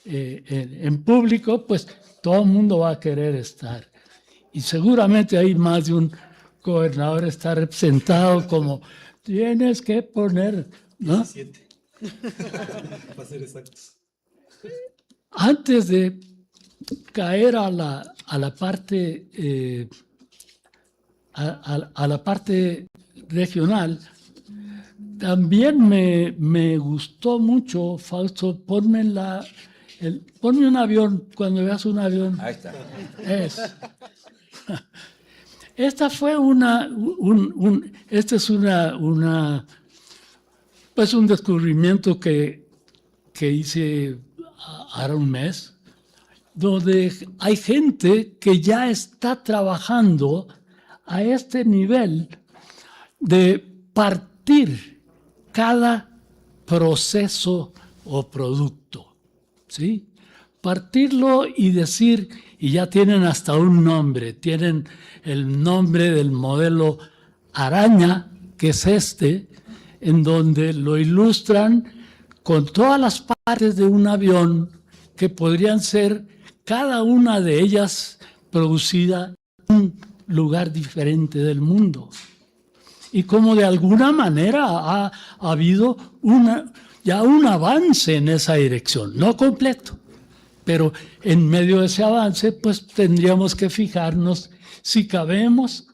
en público, pues todo el mundo va a querer estar. Y seguramente hay más de un gobernador está representado como tienes que poner, ¿no? 17. Para ser exactos. Antes de caer a la parte a la parte regional, también me gustó mucho, Fausto, ponme un avión, cuando veas un avión. Ahí está. Esta fue pues un descubrimiento que hice ahora un mes, donde hay gente que ya está trabajando a este nivel de partir cada proceso o producto, ¿sí? Partirlo y decir, y ya tienen hasta un nombre, tienen el nombre del modelo araña, que es en donde lo ilustran con todas las partes de un avión que podrían ser cada una de ellas producida en un lugar diferente del mundo. Y como de alguna manera ha habido ya un avance en esa dirección, no completo, pero en medio de ese avance pues tendríamos que fijarnos si cabemos,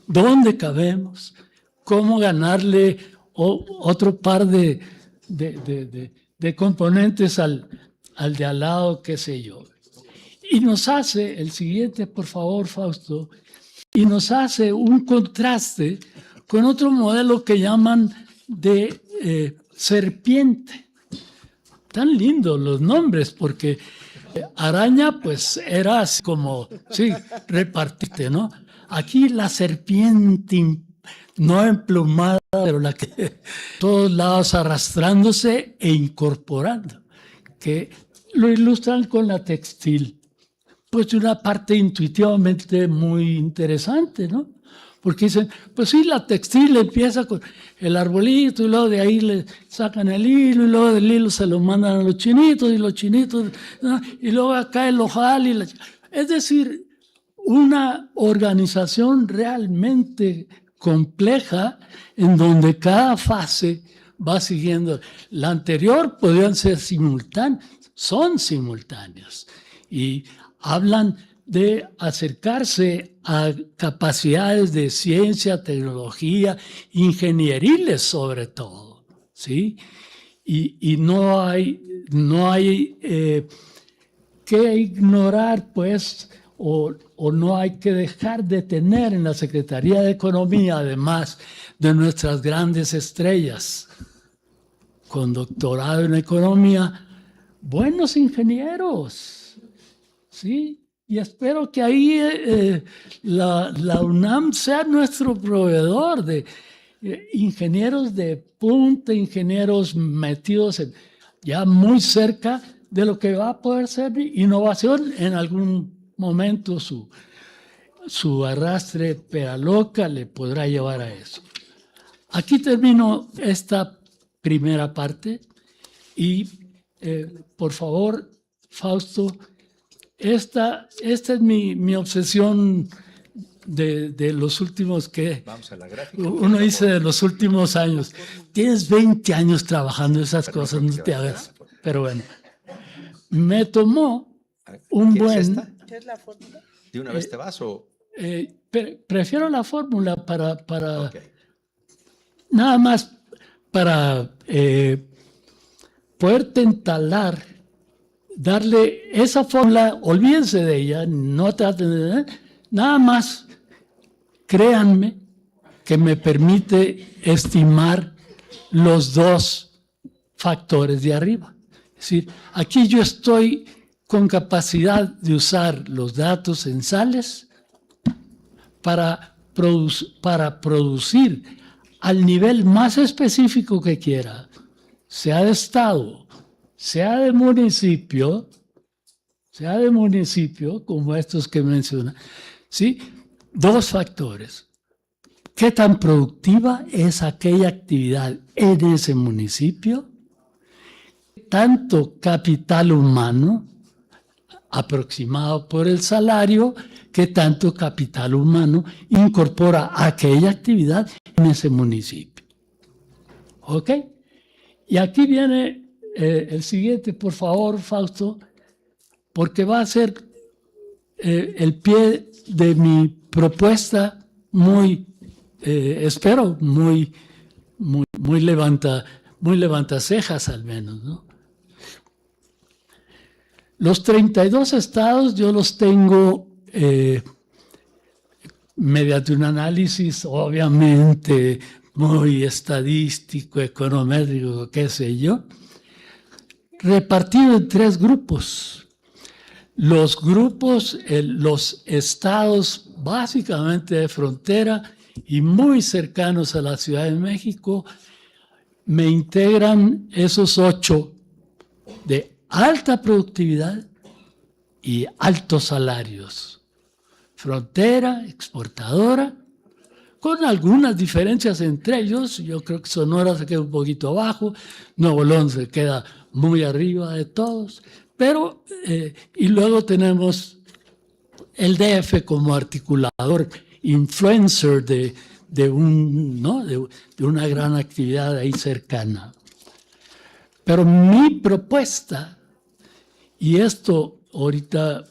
dónde cabemos, cómo ganarle otro par de componentes al de al lado, qué sé yo. Y nos hace, el siguiente por favor Fausto, y nos hace un contraste con otro modelo que llaman de serpiente. Tan lindos los nombres, porque araña pues era así como, sí, repartirte, ¿no? Aquí la serpiente no emplumada, pero la que todos lados arrastrándose e incorporando, que lo ilustran con la textil. Pues de una parte intuitivamente muy interesante, ¿no? Porque dicen, pues sí, la textil empieza con el arbolito y luego de ahí le sacan el hilo y luego del hilo se lo mandan a los chinitos y los chinitos, ¿no? Y luego acá el ojal es decir, una organización realmente compleja en donde cada fase va siguiendo. La anterior podrían ser simultáneas, son simultáneas y hablan de acercarse a capacidades de ciencia, tecnología, ingenieriles sobre todo, ¿sí? Y no hay que ignorar, pues, o no hay que dejar de tener en la Secretaría de Economía, además de nuestras grandes estrellas con doctorado en economía, buenos ingenieros, ¿sí? y espero que ahí la UNAM sea nuestro proveedor de ingenieros de punta, ingenieros metidos ya muy cerca de lo que va a poder ser innovación. En algún momento su arrastre pera loca le podrá llevar a eso. Aquí termino esta primera parte y por favor, Fausto, esta es mi obsesión de los últimos, Vamos a la gráfica. uno dice de los últimos años. Tienes 20 años trabajando esas cosas, no te hagas. Pero bueno, me tomó un ¿Quieres buen... esta? ¿Qué es la fórmula? ¿De una vez te vas o...? Prefiero la fórmula para Ok. nada más para poder entalar, darle esa fórmula, olvídense de ella, no traten de... Nada más, créanme, que me permite estimar los dos factores de arriba. Es decir, aquí yo estoy con capacidad de usar los datos censales para producir al nivel más específico que quiera, sea de estado, sea de municipio, como estos que menciona, ¿sí? Dos factores. ¿Qué tan productiva es aquella actividad en ese municipio? Tanto capital humano aproximado por el salario, que tanto capital humano incorpora aquella actividad en ese municipio. ¿Ok? Y aquí viene el siguiente, por favor, Fausto, porque va a ser el pie de mi propuesta espero, muy levantacejas al menos, ¿no? Los 32 estados yo los tengo mediante un análisis obviamente muy estadístico, econométrico, qué sé yo, repartido en 3 grupos. Los grupos, los estados básicamente de frontera y muy cercanos a la Ciudad de México, me integran esos 8 de alta productividad y altos salarios. Frontera, exportadora, con algunas diferencias entre ellos. Yo creo que Sonora se queda un poquito abajo, Nuevo León se queda muy arriba de todos, pero y luego tenemos el DF como articulador, influencer de una gran actividad ahí cercana. Pero mi propuesta, y esto ahorita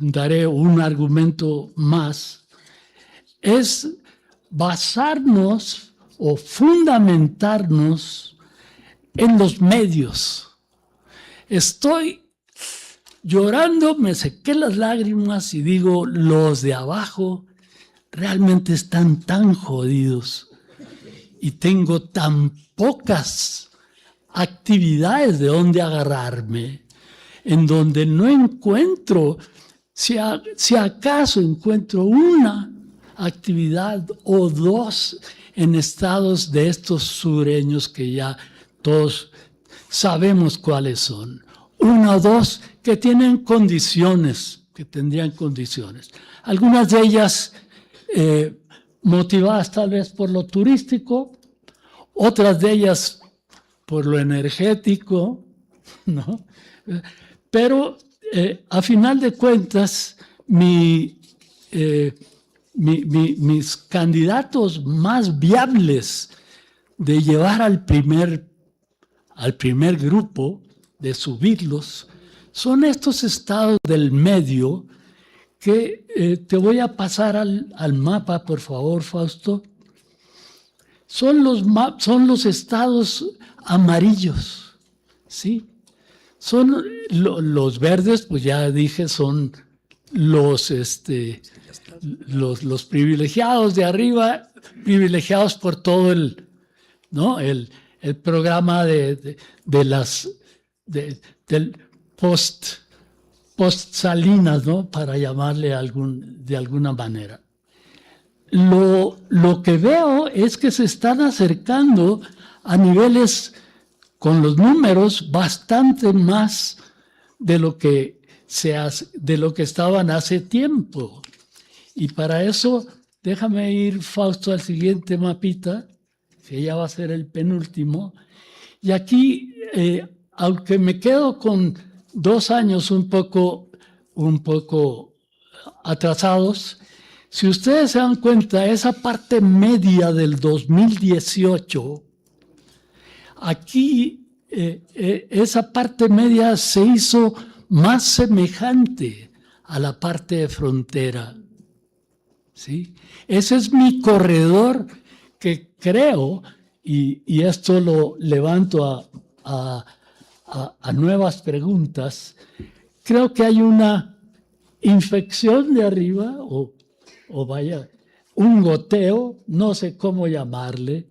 daré un argumento más, es basarnos o fundamentarnos en los medios. Estoy llorando, me sequé las lágrimas y digo, los de abajo realmente están tan jodidos y tengo tan pocas actividades de donde agarrarme, en donde no encuentro, si acaso encuentro una actividad o 2 en estados de estos sureños que ya todos sabemos cuáles son. 1 o 2 que tienen condiciones, que tendrían condiciones. Algunas de ellas motivadas tal vez por lo turístico, otras de ellas por lo energético, ¿no? Pero a final de cuentas, mis candidatos más viables de llevar al primer grupo, de subirlos, son estos estados del medio que te voy a pasar al mapa, por favor, Fausto. Son los estados amarillos, ¿sí? Son los verdes, pues ya dije, son los privilegiados de arriba, privilegiados por todo el programa del postsalinas, ¿no? Para llamarle de alguna manera. Lo que veo es que se están acercando a niveles, con los números, bastante más de lo que estaban hace tiempo. Y para eso, déjame ir, Fausto, al siguiente mapita, que ya va a ser el penúltimo. Y aquí, aunque me quedo con 2 años un poco atrasados, si ustedes se dan cuenta, esa parte media del 2018, aquí esa parte media se hizo más semejante a la parte de frontera. ¿Sí? Ese es mi corredor que creo, y esto lo levanto a nuevas preguntas, creo que hay una infección de arriba, o vaya, un goteo, no sé cómo llamarle,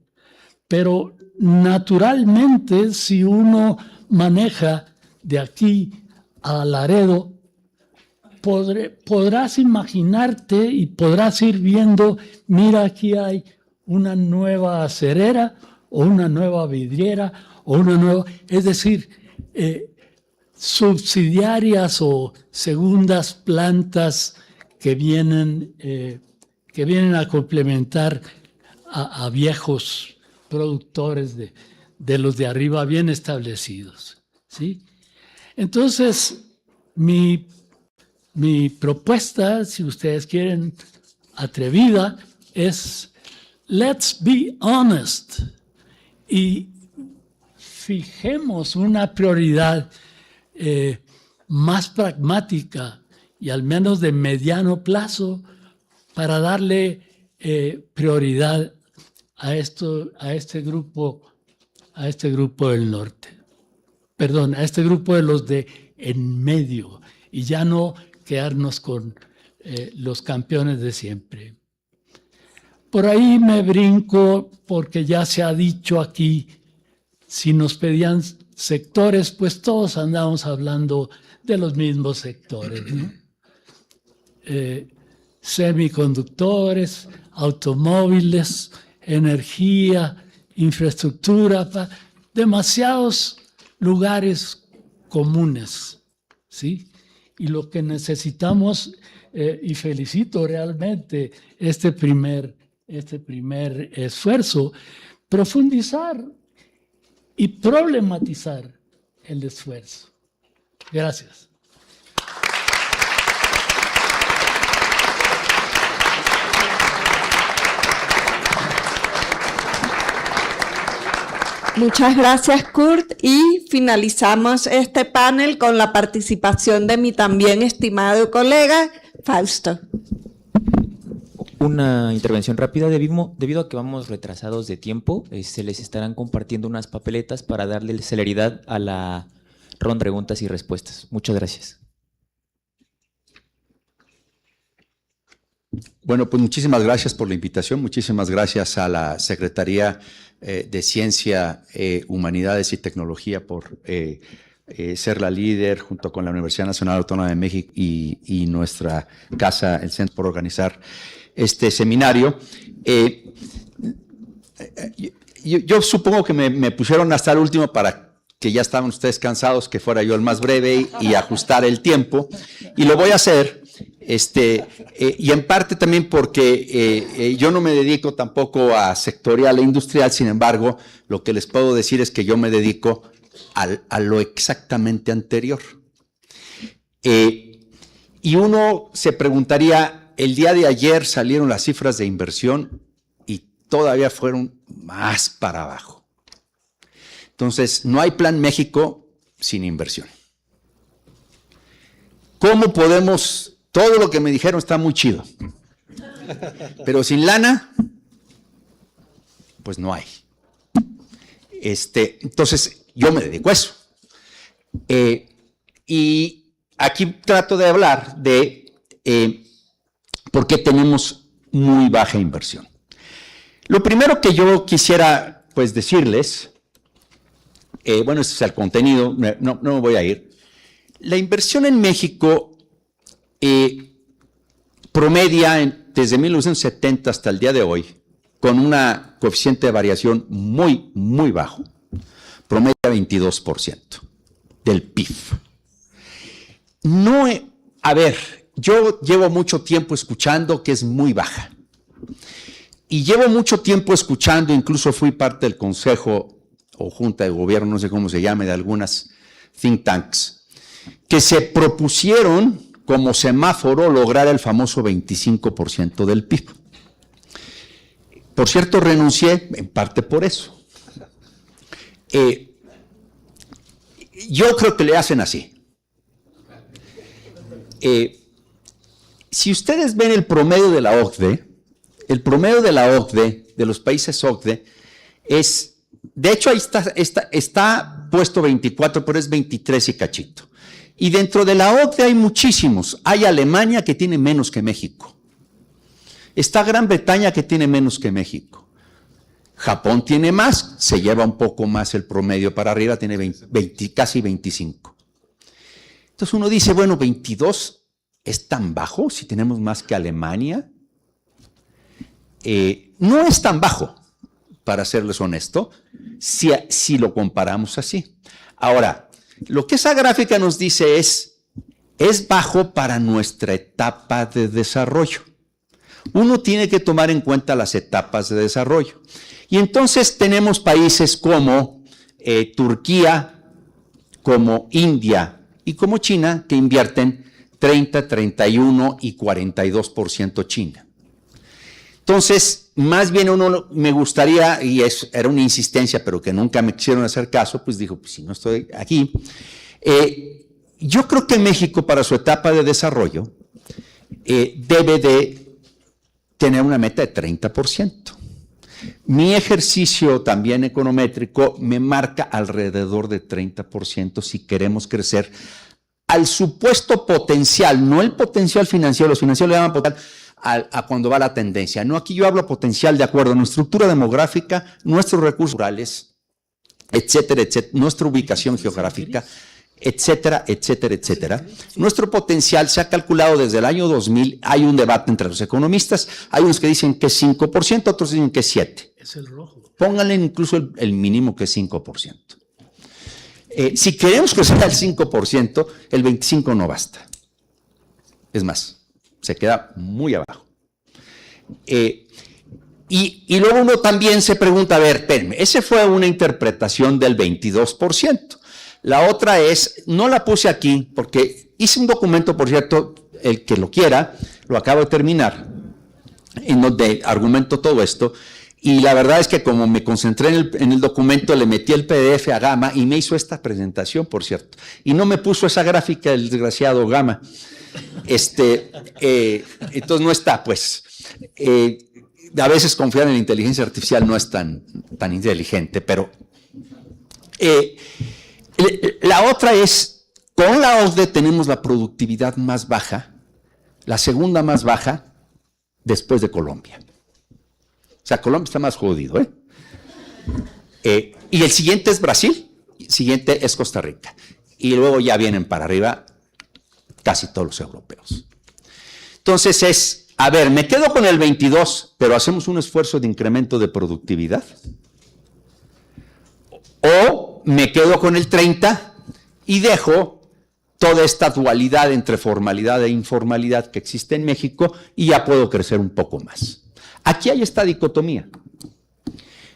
pero naturalmente si uno maneja de aquí a Laredo, podrás imaginarte y podrás ir viendo, mira, aquí hay una nueva acerera o una nueva vidriera o una nueva, es decir, subsidiarias o segundas plantas que vienen a complementar a viejos productores de los de arriba bien establecidos, ¿sí? Entonces, mi propuesta, si ustedes quieren, atrevida, es let's be honest y fijemos una prioridad más pragmática y al menos de mediano plazo para darle prioridad a este grupo del norte. Perdón, a este grupo de los de en medio y ya no quedarnos con los campeones de siempre. Por ahí me brinco porque ya se ha dicho aquí, si nos pedían sectores, pues todos andamos hablando de los mismos sectores, ¿no? Semiconductores, automóviles, energía, infraestructura, demasiados lugares comunes, ¿sí? Y lo que necesitamos, y felicito realmente este primer esfuerzo, profundizar y problematizar el esfuerzo. Gracias. Muchas gracias, Kurt, y finalizamos este panel con la participación de mi también estimado colega, Fausto. Una intervención rápida, debido a que vamos retrasados de tiempo, se les estarán compartiendo unas papeletas para darle celeridad a la ronda de preguntas y respuestas. Muchas gracias. Bueno, pues muchísimas gracias por la invitación, muchísimas gracias a la Secretaría de Ciencia, Humanidades y Tecnología por ser la líder junto con la Universidad Nacional Autónoma de México y nuestra casa, el Centro, por organizar este seminario. Yo supongo que me pusieron hasta el último para que ya estaban ustedes cansados, que fuera yo el más breve y ajustar el tiempo, y lo voy a hacer. Y en parte también porque yo no me dedico tampoco a sectorial e industrial, sin embargo, lo que les puedo decir es que yo me dedico a lo exactamente anterior. Y uno se preguntaría, el día de ayer salieron las cifras de inversión y todavía fueron más para abajo. Entonces, no hay Plan México sin inversión. ¿Cómo podemos...? Todo lo que me dijeron está muy chido, pero sin lana, pues no hay. Entonces, yo me dedico a eso. Y aquí trato de hablar de por qué tenemos muy baja inversión. Lo primero que yo quisiera, pues, decirles, bueno, este es el contenido, no me voy a ir. La inversión en México promedia desde 1970 hasta el día de hoy, con un coeficiente de variación muy, muy bajo, promedia 22% del PIB. No, a ver, yo llevo mucho tiempo escuchando que es muy baja. Y llevo mucho tiempo escuchando, incluso fui parte del consejo o junta de gobierno, no sé cómo se llame, de algunas think tanks, que se propusieron como semáforo lograr el famoso 25% del PIB. Por cierto, renuncié en parte por eso. Yo creo que le hacen así. Si ustedes ven el promedio de la OCDE, de los países OCDE, es, de hecho ahí está puesto 24, pero es 23 y cachito. Y dentro de la OCDE hay muchísimos. Hay Alemania que tiene menos que México. Está Gran Bretaña que tiene menos que México. Japón tiene más, se lleva un poco más el promedio para arriba, tiene casi 25. Entonces uno dice, bueno, 22 es tan bajo si tenemos más que Alemania. No es tan bajo, para serles honesto, si lo comparamos así. Ahora, lo que esa gráfica nos dice es bajo para nuestra etapa de desarrollo. Uno tiene que tomar en cuenta las etapas de desarrollo. Y entonces tenemos países como Turquía, como India y como China, que invierten 30, 31 y 42% China. Entonces, más bien uno me gustaría, y era una insistencia, pero que nunca me quisieron hacer caso, pues dijo, pues si no estoy aquí, yo creo que México para su etapa de desarrollo debe de tener una meta de 30%. Mi ejercicio también econométrico me marca alrededor de 30% si queremos crecer al supuesto potencial, no el potencial financiero, los financieros le llaman potencial a cuando va la tendencia. No, aquí yo hablo potencial de acuerdo a nuestra estructura demográfica, nuestros recursos naturales, etcétera, etcétera, nuestra ubicación geográfica, etcétera, etcétera, etcétera. Nuestro potencial se ha calculado desde el año 2000, hay un debate entre los economistas, hay unos que dicen que es 5%, otros dicen que es 7%. Es el rojo. Pónganle incluso el mínimo que es 5%. Si queremos crecer al 5%, el 25% no basta. Es más, se queda muy abajo. Y luego uno también se pregunta, a ver, espérenme, esa fue una interpretación del 22%. La otra es, no la puse aquí, porque hice un documento, por cierto, el que lo quiera, lo acabo de terminar, en donde argumento todo esto, y la verdad es que como me concentré en el documento, le metí el PDF a Gama y me hizo esta presentación, por cierto, y no me puso esa gráfica el desgraciado Gama. Entonces no está, pues. A veces confiar en la inteligencia artificial no es tan inteligente, pero la otra es, con la OCDE tenemos la productividad más baja, la segunda más baja después de Colombia. O sea, Colombia está más jodido, y el siguiente es Brasil, el siguiente es Costa Rica, y luego ya vienen para arriba casi todos los europeos. Entonces a ver, me quedo con el 22, pero hacemos un esfuerzo de incremento de productividad. O me quedo con el 30 y dejo toda esta dualidad entre formalidad e informalidad que existe en México y ya puedo crecer un poco más. Aquí hay esta dicotomía.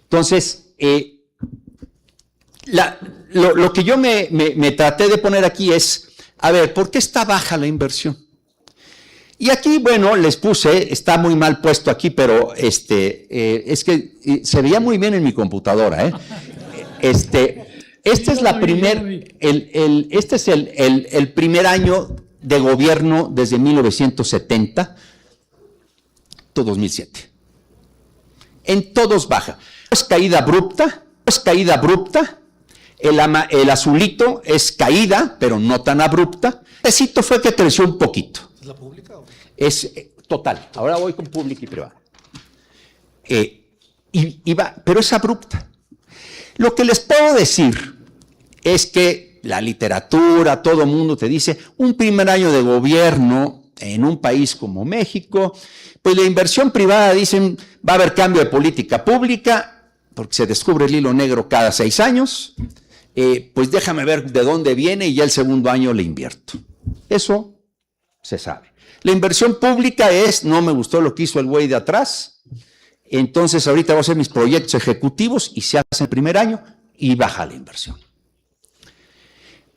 Entonces, lo que yo me traté de poner aquí es, a ver, ¿por qué está baja la inversión? Y aquí, bueno, les puse, está muy mal puesto aquí, pero es que se veía muy bien en mi computadora, Este es la este es el primer año de gobierno desde 1970 hasta 2007. En todos baja. Es caída abrupta, el azulito es caída, pero no tan abrupta. El necesito fue que creció un poquito. ¿Es la pública? Es total. Ahora voy con pública y privada. Pero es abrupta. Lo que les puedo decir es que la literatura, todo el mundo te dice, un primer año de gobierno en un país como México, pues la inversión privada, dicen, va a haber cambio de política pública, porque se descubre el hilo negro cada 6 años, pues déjame ver de dónde viene y ya el segundo año le invierto. Eso se sabe. La inversión pública es, no me gustó lo que hizo el güey de atrás, entonces ahorita voy a hacer mis proyectos ejecutivos y se hace el primer año y baja la inversión.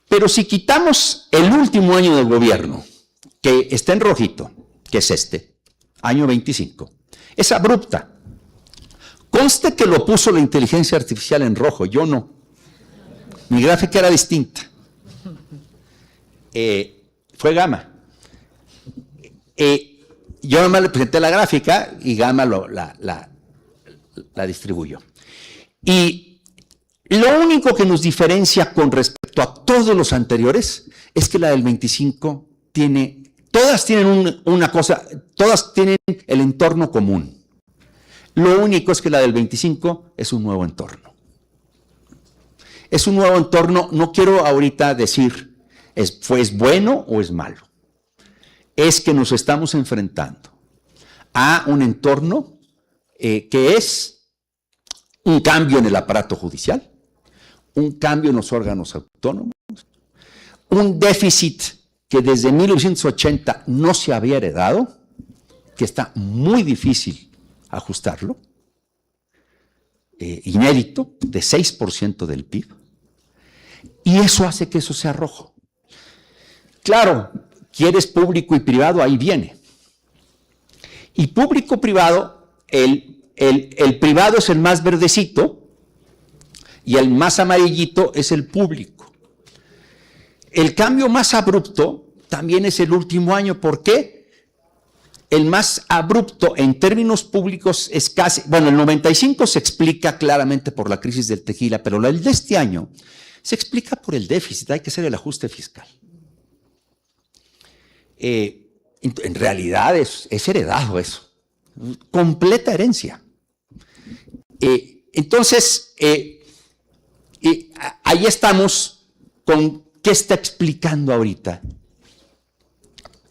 Pero si quitamos el último año del gobierno, que está en rojito, que es este, año 25, es abrupta. Conste que lo puso la inteligencia artificial en rojo, yo no. Mi gráfica era distinta. Fue Gama. Yo nomás le presenté la gráfica y Gama la distribuyó. Y lo único que nos diferencia con respecto a todos los anteriores es que la del 25 todas tienen una cosa, todas tienen el entorno común. Lo único es que la del 25 es un nuevo entorno. Es un nuevo entorno, no quiero ahorita decir, ¿es bueno o es malo? Es que nos estamos enfrentando a un entorno que es un cambio en el aparato judicial, un cambio en los órganos autónomos, un déficit que desde 1980 no se había heredado, que está muy difícil ajustarlo, inédito, de 6% del PIB, y eso hace que eso sea rojo. Claro, quieres público y privado, ahí viene. Y público-privado, el privado es el más verdecito y el más amarillito es el público. El cambio más abrupto también es el último año. ¿Por qué? El más abrupto en términos públicos es casi, bueno, el 95 se explica claramente por la crisis del tequila, pero el de este año se explica por el déficit, hay que hacer el ajuste fiscal. En realidad es heredado eso, completa herencia. Entonces, ahí estamos con qué está explicando ahorita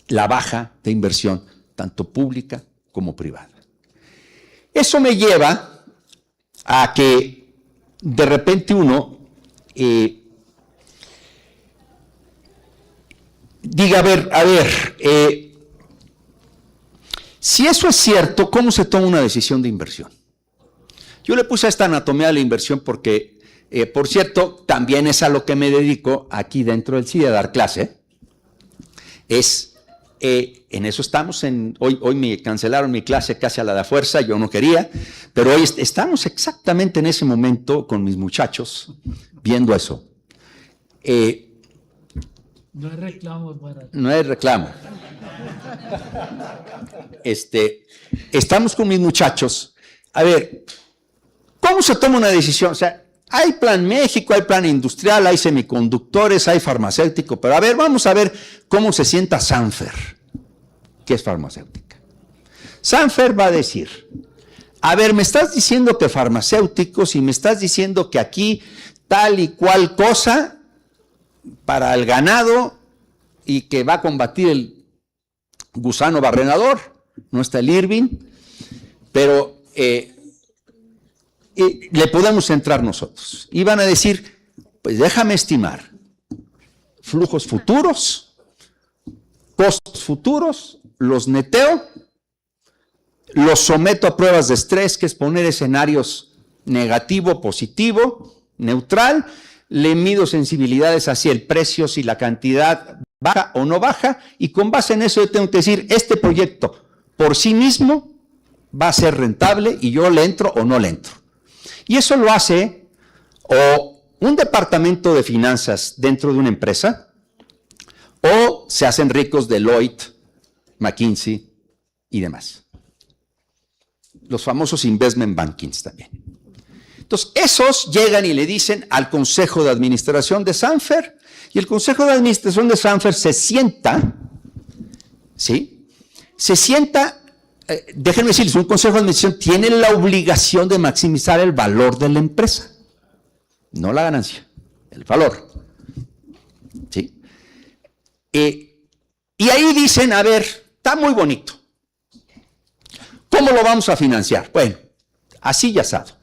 la baja de inversión, tanto pública como privada. Eso me lleva a que de repente uno diga, a ver, si eso es cierto, ¿cómo se toma una decisión de inversión? Yo le puse esta anatomía de la inversión porque, por cierto, también es a lo que me dedico aquí dentro del CIDE, a dar clase. En eso estamos, hoy me cancelaron mi clase casi a la de fuerza, yo no quería, pero hoy estamos exactamente en ese momento con mis muchachos viendo eso. No hay reclamo para... No hay reclamo. Estamos con mis muchachos. A ver, ¿cómo se toma una decisión? O sea, hay plan México, hay plan industrial, hay semiconductores, hay farmacéutico, pero a ver, vamos a ver cómo se sienta Sanfer, que es farmacéutica. Sanfer va a decir, a ver, me estás diciendo que farmacéuticos y me estás diciendo que aquí tal y cual cosa para el ganado y que va a combatir el gusano barrenador, no está el Irving, pero le podemos entrar nosotros. Y van a decir, pues déjame estimar flujos futuros, costos futuros, los neteo, los someto a pruebas de estrés, que es poner escenarios negativo, positivo, neutral, le mido sensibilidades hacia el precio, si la cantidad baja o no baja, y con base en eso yo tengo que decir, este proyecto por sí mismo va a ser rentable y yo le entro o no le entro. Y eso lo hace o un departamento de finanzas dentro de una empresa, o se hacen ricos Deloitte, McKinsey y demás. Los famosos investment bankings también. Entonces, esos llegan y le dicen al Consejo de Administración de Sanfer, y el Consejo de Administración de Sanfer se sienta, ¿sí? Se sienta, déjenme decirles, un Consejo de Administración tiene la obligación de maximizar el valor de la empresa, no la ganancia, el valor. ¿Sí? Y ahí dicen, a ver, está muy bonito. ¿Cómo lo vamos a financiar? Bueno, así y asado.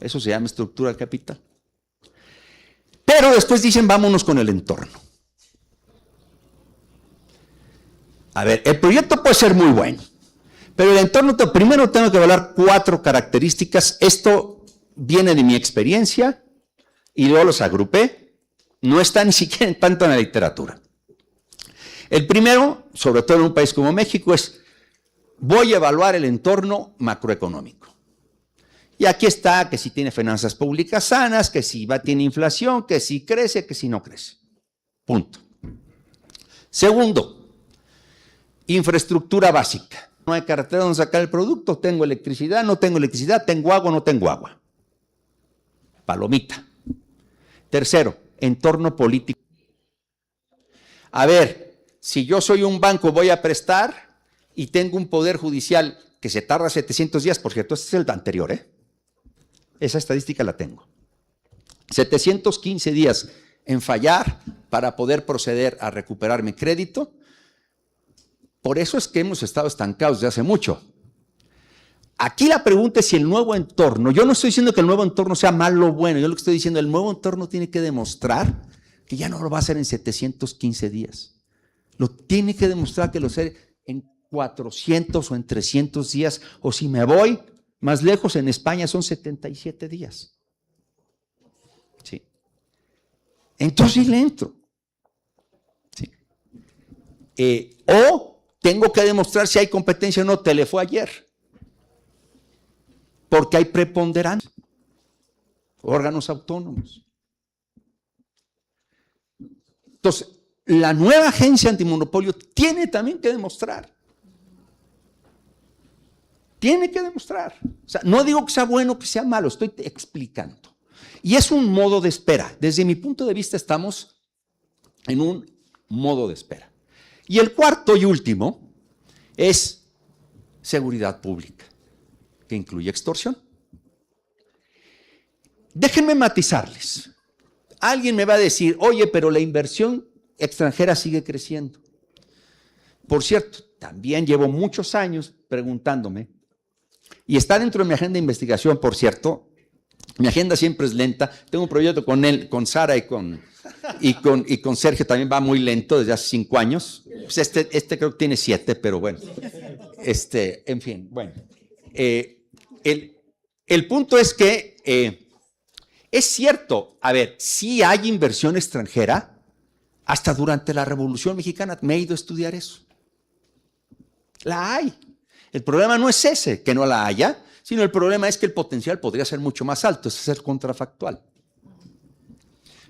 Eso se llama estructura del capital. Pero después dicen, vámonos con el entorno. A ver, el proyecto puede ser muy bueno, pero el entorno, primero tengo que evaluar 4 características. Esto viene de mi experiencia y luego los agrupé. No está ni siquiera tanto en la literatura. El primero, sobre todo en un país como México, es voy a evaluar el entorno macroeconómico. Y aquí está que si tiene finanzas públicas sanas, que si tiene inflación, que si crece, que si no crece. Punto. Segundo, infraestructura básica. No hay carretera donde sacar el producto, tengo electricidad, no tengo electricidad, tengo agua, no tengo agua. Palomita. Tercero, entorno político. A ver, si yo soy un banco, voy a prestar y tengo un poder judicial que se tarda 700 días, por cierto, este es el anterior, Esa estadística la tengo. 715 días en fallar para poder proceder a recuperar mi crédito. Por eso es que hemos estado estancados desde hace mucho. Aquí la pregunta es si el nuevo entorno, yo no estoy diciendo que el nuevo entorno sea malo o bueno, yo lo que estoy diciendo, el nuevo entorno tiene que demostrar que ya no lo va a hacer en 715 días. Lo tiene que demostrar que lo hace en 400 o en 300 días, o si me voy más lejos, en España son 77 días. Sí. Entonces le entro. Sí. O tengo que demostrar si hay competencia o no, te le fue ayer. Porque hay preponderancia. Órganos autónomos. Entonces, la nueva agencia antimonopolio tiene también que demostrar. Tiene que demostrar. O sea, no digo que sea bueno o que sea malo, estoy explicando. Y es un modo de espera. Desde mi punto de vista estamos en un modo de espera. Y el cuarto y último es seguridad pública, que incluye extorsión. Déjenme matizarles. Alguien me va a decir, oye, pero la inversión extranjera sigue creciendo. Por cierto, también llevo muchos años preguntándome, y está dentro de mi agenda de investigación, por cierto. Mi agenda siempre es lenta. Tengo un proyecto con él, con Sara y con Sergio, también va muy lento desde hace 5 años. Pues este creo que tiene 7, pero bueno. En fin, bueno. El punto es que es cierto, a ver, sí hay inversión extranjera. Hasta durante la Revolución Mexicana me he ido a estudiar eso. La hay. El problema no es ese, que no la haya, sino el problema es que el potencial podría ser mucho más alto, es ser contrafactual.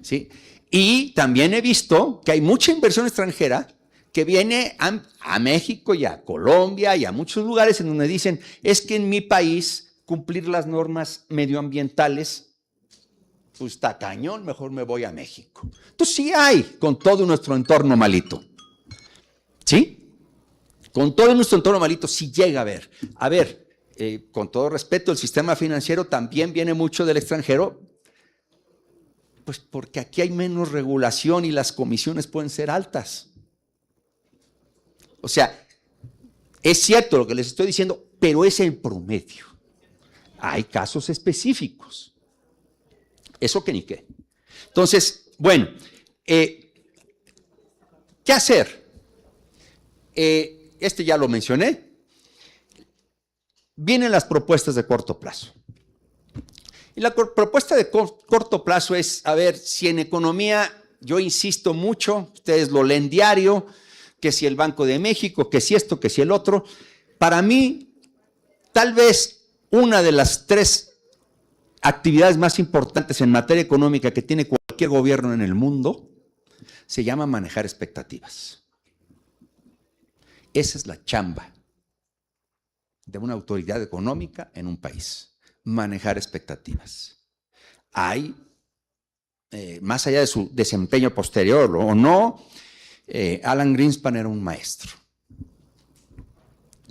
¿Sí? Y también he visto que hay mucha inversión extranjera que viene a México y a Colombia y a muchos lugares en donde dicen, es que en mi país cumplir las normas medioambientales, pues está cañón, mejor me voy a México. Entonces sí hay con todo nuestro entorno malito. ¿Sí? Con todo nuestro entorno malito sí llega a haber. A ver, con todo respeto, el sistema financiero también viene mucho del extranjero, pues porque aquí hay menos regulación y las comisiones pueden ser altas. O sea, es cierto lo que les estoy diciendo, pero es el promedio. Hay casos específicos. Eso que ni qué. Entonces, bueno, ¿qué hacer? Ya lo mencioné. Vienen las propuestas de corto plazo. Y la propuesta de corto plazo es, a ver, si en economía, yo insisto mucho, ustedes lo leen diario, que si el Banco de México, que si esto, que si el otro. Para mí, tal vez una de las 3 actividades más importantes en materia económica que tiene cualquier gobierno en el mundo, se llama manejar expectativas. Esa es la chamba de una autoridad económica en un país, manejar expectativas. Hay, más allá de su desempeño posterior o no, Alan Greenspan era un maestro.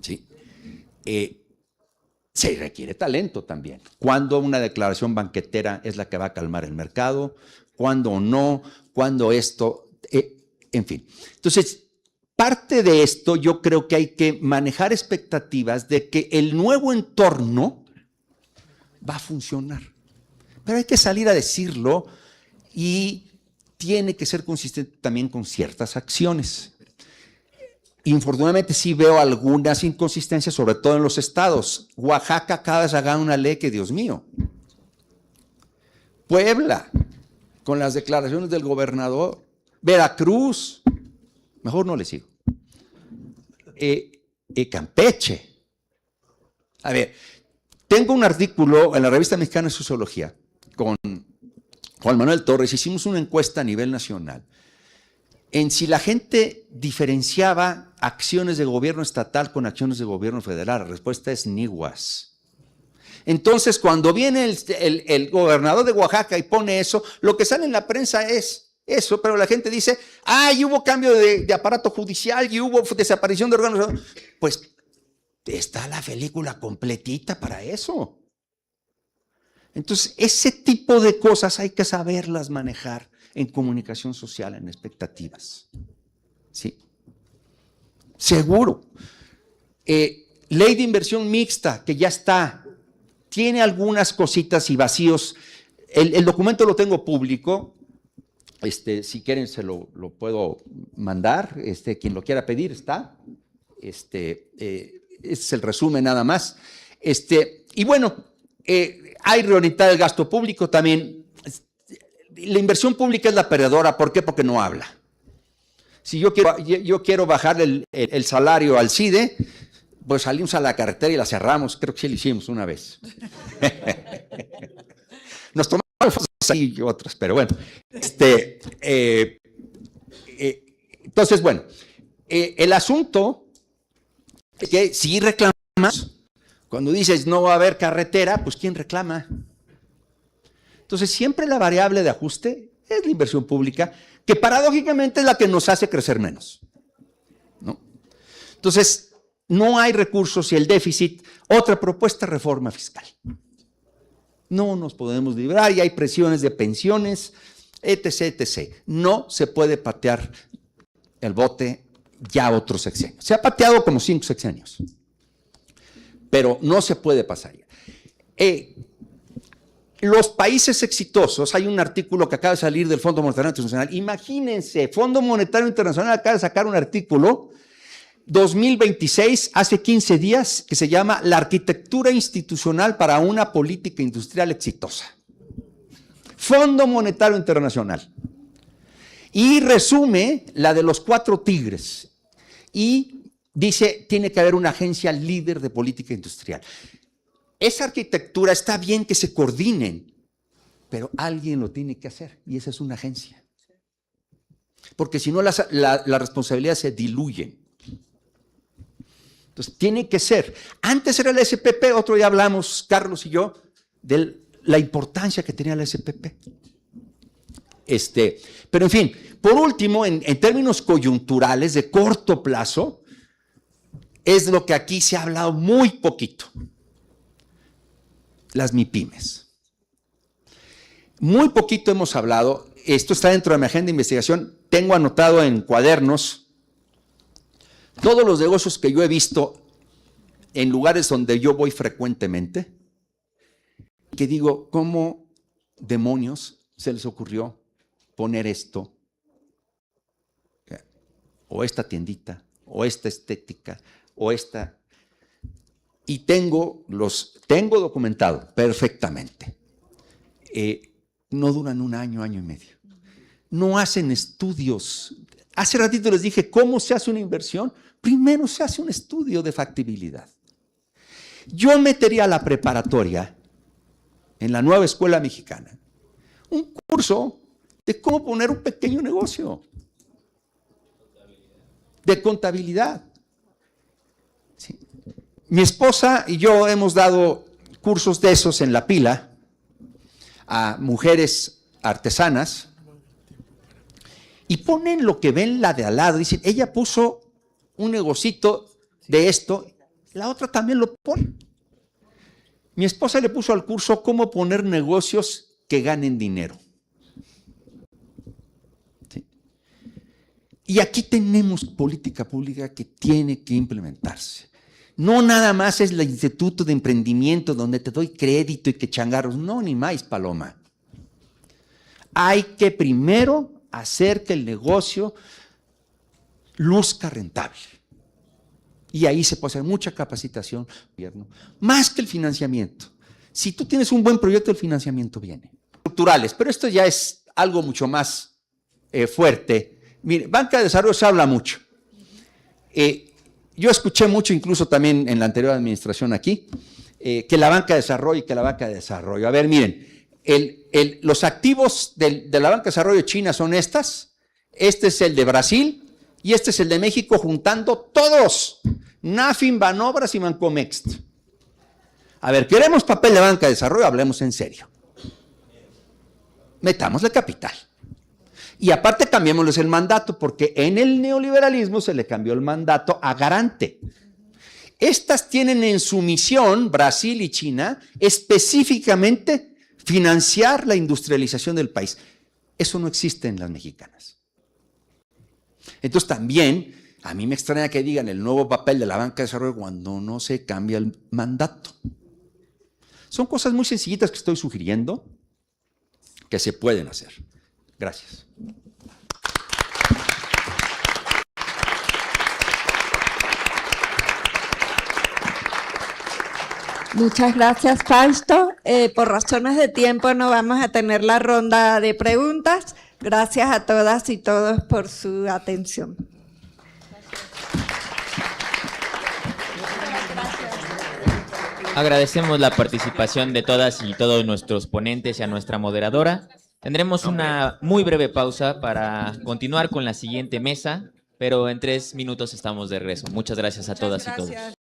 ¿Sí? Se requiere talento también. Cuando una declaración banquetera es la que va a calmar el mercado, cuando no, cuando esto en fin. Entonces, parte de esto yo creo que hay que manejar expectativas de que el nuevo entorno va a funcionar. Pero hay que salir a decirlo y tiene que ser consistente también con ciertas acciones. Infortunadamente sí veo algunas inconsistencias, sobre todo en los estados. Oaxaca acaba de sacar una ley que, Dios mío. Puebla, con las declaraciones del gobernador. Veracruz, mejor no le sigo. Campeche. A ver, tengo un artículo en la Revista Mexicana de Sociología con Juan Manuel Torres. Hicimos una encuesta a nivel nacional en si la gente diferenciaba acciones de gobierno estatal con acciones de gobierno federal. La respuesta es niguas. Entonces, cuando viene el gobernador de Oaxaca y pone eso, lo que sale en la prensa es eso, pero la gente dice, y hubo cambio de aparato judicial y hubo desaparición de órganos. Pues está la película completita para eso. Entonces, ese tipo de cosas hay que saberlas manejar en comunicación social, en expectativas. ¿Sí? Seguro. Ley de inversión mixta, que ya está, tiene algunas cositas y vacíos. El documento lo tengo público. Si quieren se lo puedo mandar. Quien lo quiera pedir está. Este es el resumen nada más. Y bueno, hay reorientar el gasto público también. La inversión pública es la perdedora. ¿Por qué? Porque no habla. Si yo quiero bajar el salario al CIDE, pues salimos a la carretera y la cerramos. Creo que sí lo hicimos una vez. Nos tomamos fotos ahí y otras, pero bueno. Entonces, bueno, el asunto es que si reclamamos, cuando dices no va a haber carretera, pues ¿quién reclama? Entonces, siempre la variable de ajuste es la inversión pública, que paradójicamente es la que nos hace crecer menos, ¿no? Entonces, no hay recursos y el déficit. Otra propuesta, reforma fiscal. No nos podemos librar y hay presiones de pensiones, etc., etc. No se puede patear el bote ya otro sexenio. Se ha pateado como 5 sexenios, pero no se puede pasar ya. Los países exitosos, hay un artículo que acaba de salir del Fondo Monetario Internacional. Imagínense, Fondo Monetario Internacional acaba de sacar un artículo 2026, hace 15 días, que se llama La arquitectura institucional para una política industrial exitosa. Fondo Monetario Internacional. Y resume la de los 4 tigres. Y dice, tiene que haber una agencia líder de política industrial. Esa arquitectura está bien que se coordinen, pero alguien lo tiene que hacer, y esa es una agencia. Porque si no, las responsabilidades se diluyen. Entonces, tiene que ser. Antes era la SPP, otro día hablamos, Carlos y yo, de la importancia que tenía la SPP. Pero en fin, por último, en términos coyunturales de corto plazo, es lo que aquí se ha hablado muy poquito. Las MIPYMES. Muy poquito hemos hablado. Esto está dentro de mi agenda de investigación. Tengo anotado en cuadernos todos los negocios que yo he visto en lugares donde yo voy frecuentemente, que digo, ¿cómo demonios se les ocurrió poner esto? O esta tiendita, o esta estética, o esta. Y tengo documentado perfectamente. No duran un año, año y medio. No hacen estudios. Hace ratito les dije, ¿cómo se hace una inversión? Primero se hace un estudio de factibilidad. Yo metería a la preparatoria, en la nueva escuela mexicana, un curso de cómo poner un pequeño negocio. De contabilidad. Sí. Mi esposa y yo hemos dado cursos de esos en La Pila a mujeres artesanas y ponen lo que ven la de al lado. Dicen, ella puso un negocito de esto, la otra también lo pone. Mi esposa le puso al curso cómo poner negocios que ganen dinero. ¿Sí? Y aquí tenemos política pública que tiene que implementarse. No nada más es el Instituto de Emprendimiento donde te doy crédito y que changarros. No, ni más, Paloma. Hay que primero hacer que el negocio luzca rentable. Y ahí se puede hacer mucha capacitación, gobierno, más que el financiamiento. Si tú tienes un buen proyecto, el financiamiento viene. Estructurales, pero esto ya es algo mucho más fuerte. Mire, banca de desarrollo se habla mucho. Yo escuché mucho, incluso también en la anterior administración aquí, que la banca de desarrollo y que la banca de desarrollo. A ver, miren, los activos de la banca de desarrollo china son estas. Este es el de Brasil y este es el de México, juntando todos. Nafin, Banobras y Bancomext. A ver, ¿queremos papel de banca de desarrollo? Hablemos en serio. Metámosle capital. Y aparte cambiémosles el mandato, porque en el neoliberalismo se le cambió el mandato a garante. Estas tienen en su misión, Brasil y China, específicamente financiar la industrialización del país. Eso no existe en las mexicanas. Entonces también, a mí me extraña que digan el nuevo papel de la banca de desarrollo cuando no se cambia el mandato. Son cosas muy sencillitas que estoy sugiriendo que se pueden hacer. Gracias. Muchas gracias, Fausto. Por razones de tiempo no vamos a tener la ronda de preguntas. Gracias a todas y todos por su atención. Agradecemos la participación de todas y todos nuestros ponentes y a nuestra moderadora. Tendremos una muy breve pausa para continuar con la siguiente mesa, pero en 3 minutos estamos de regreso. Muchas gracias a todas y todos.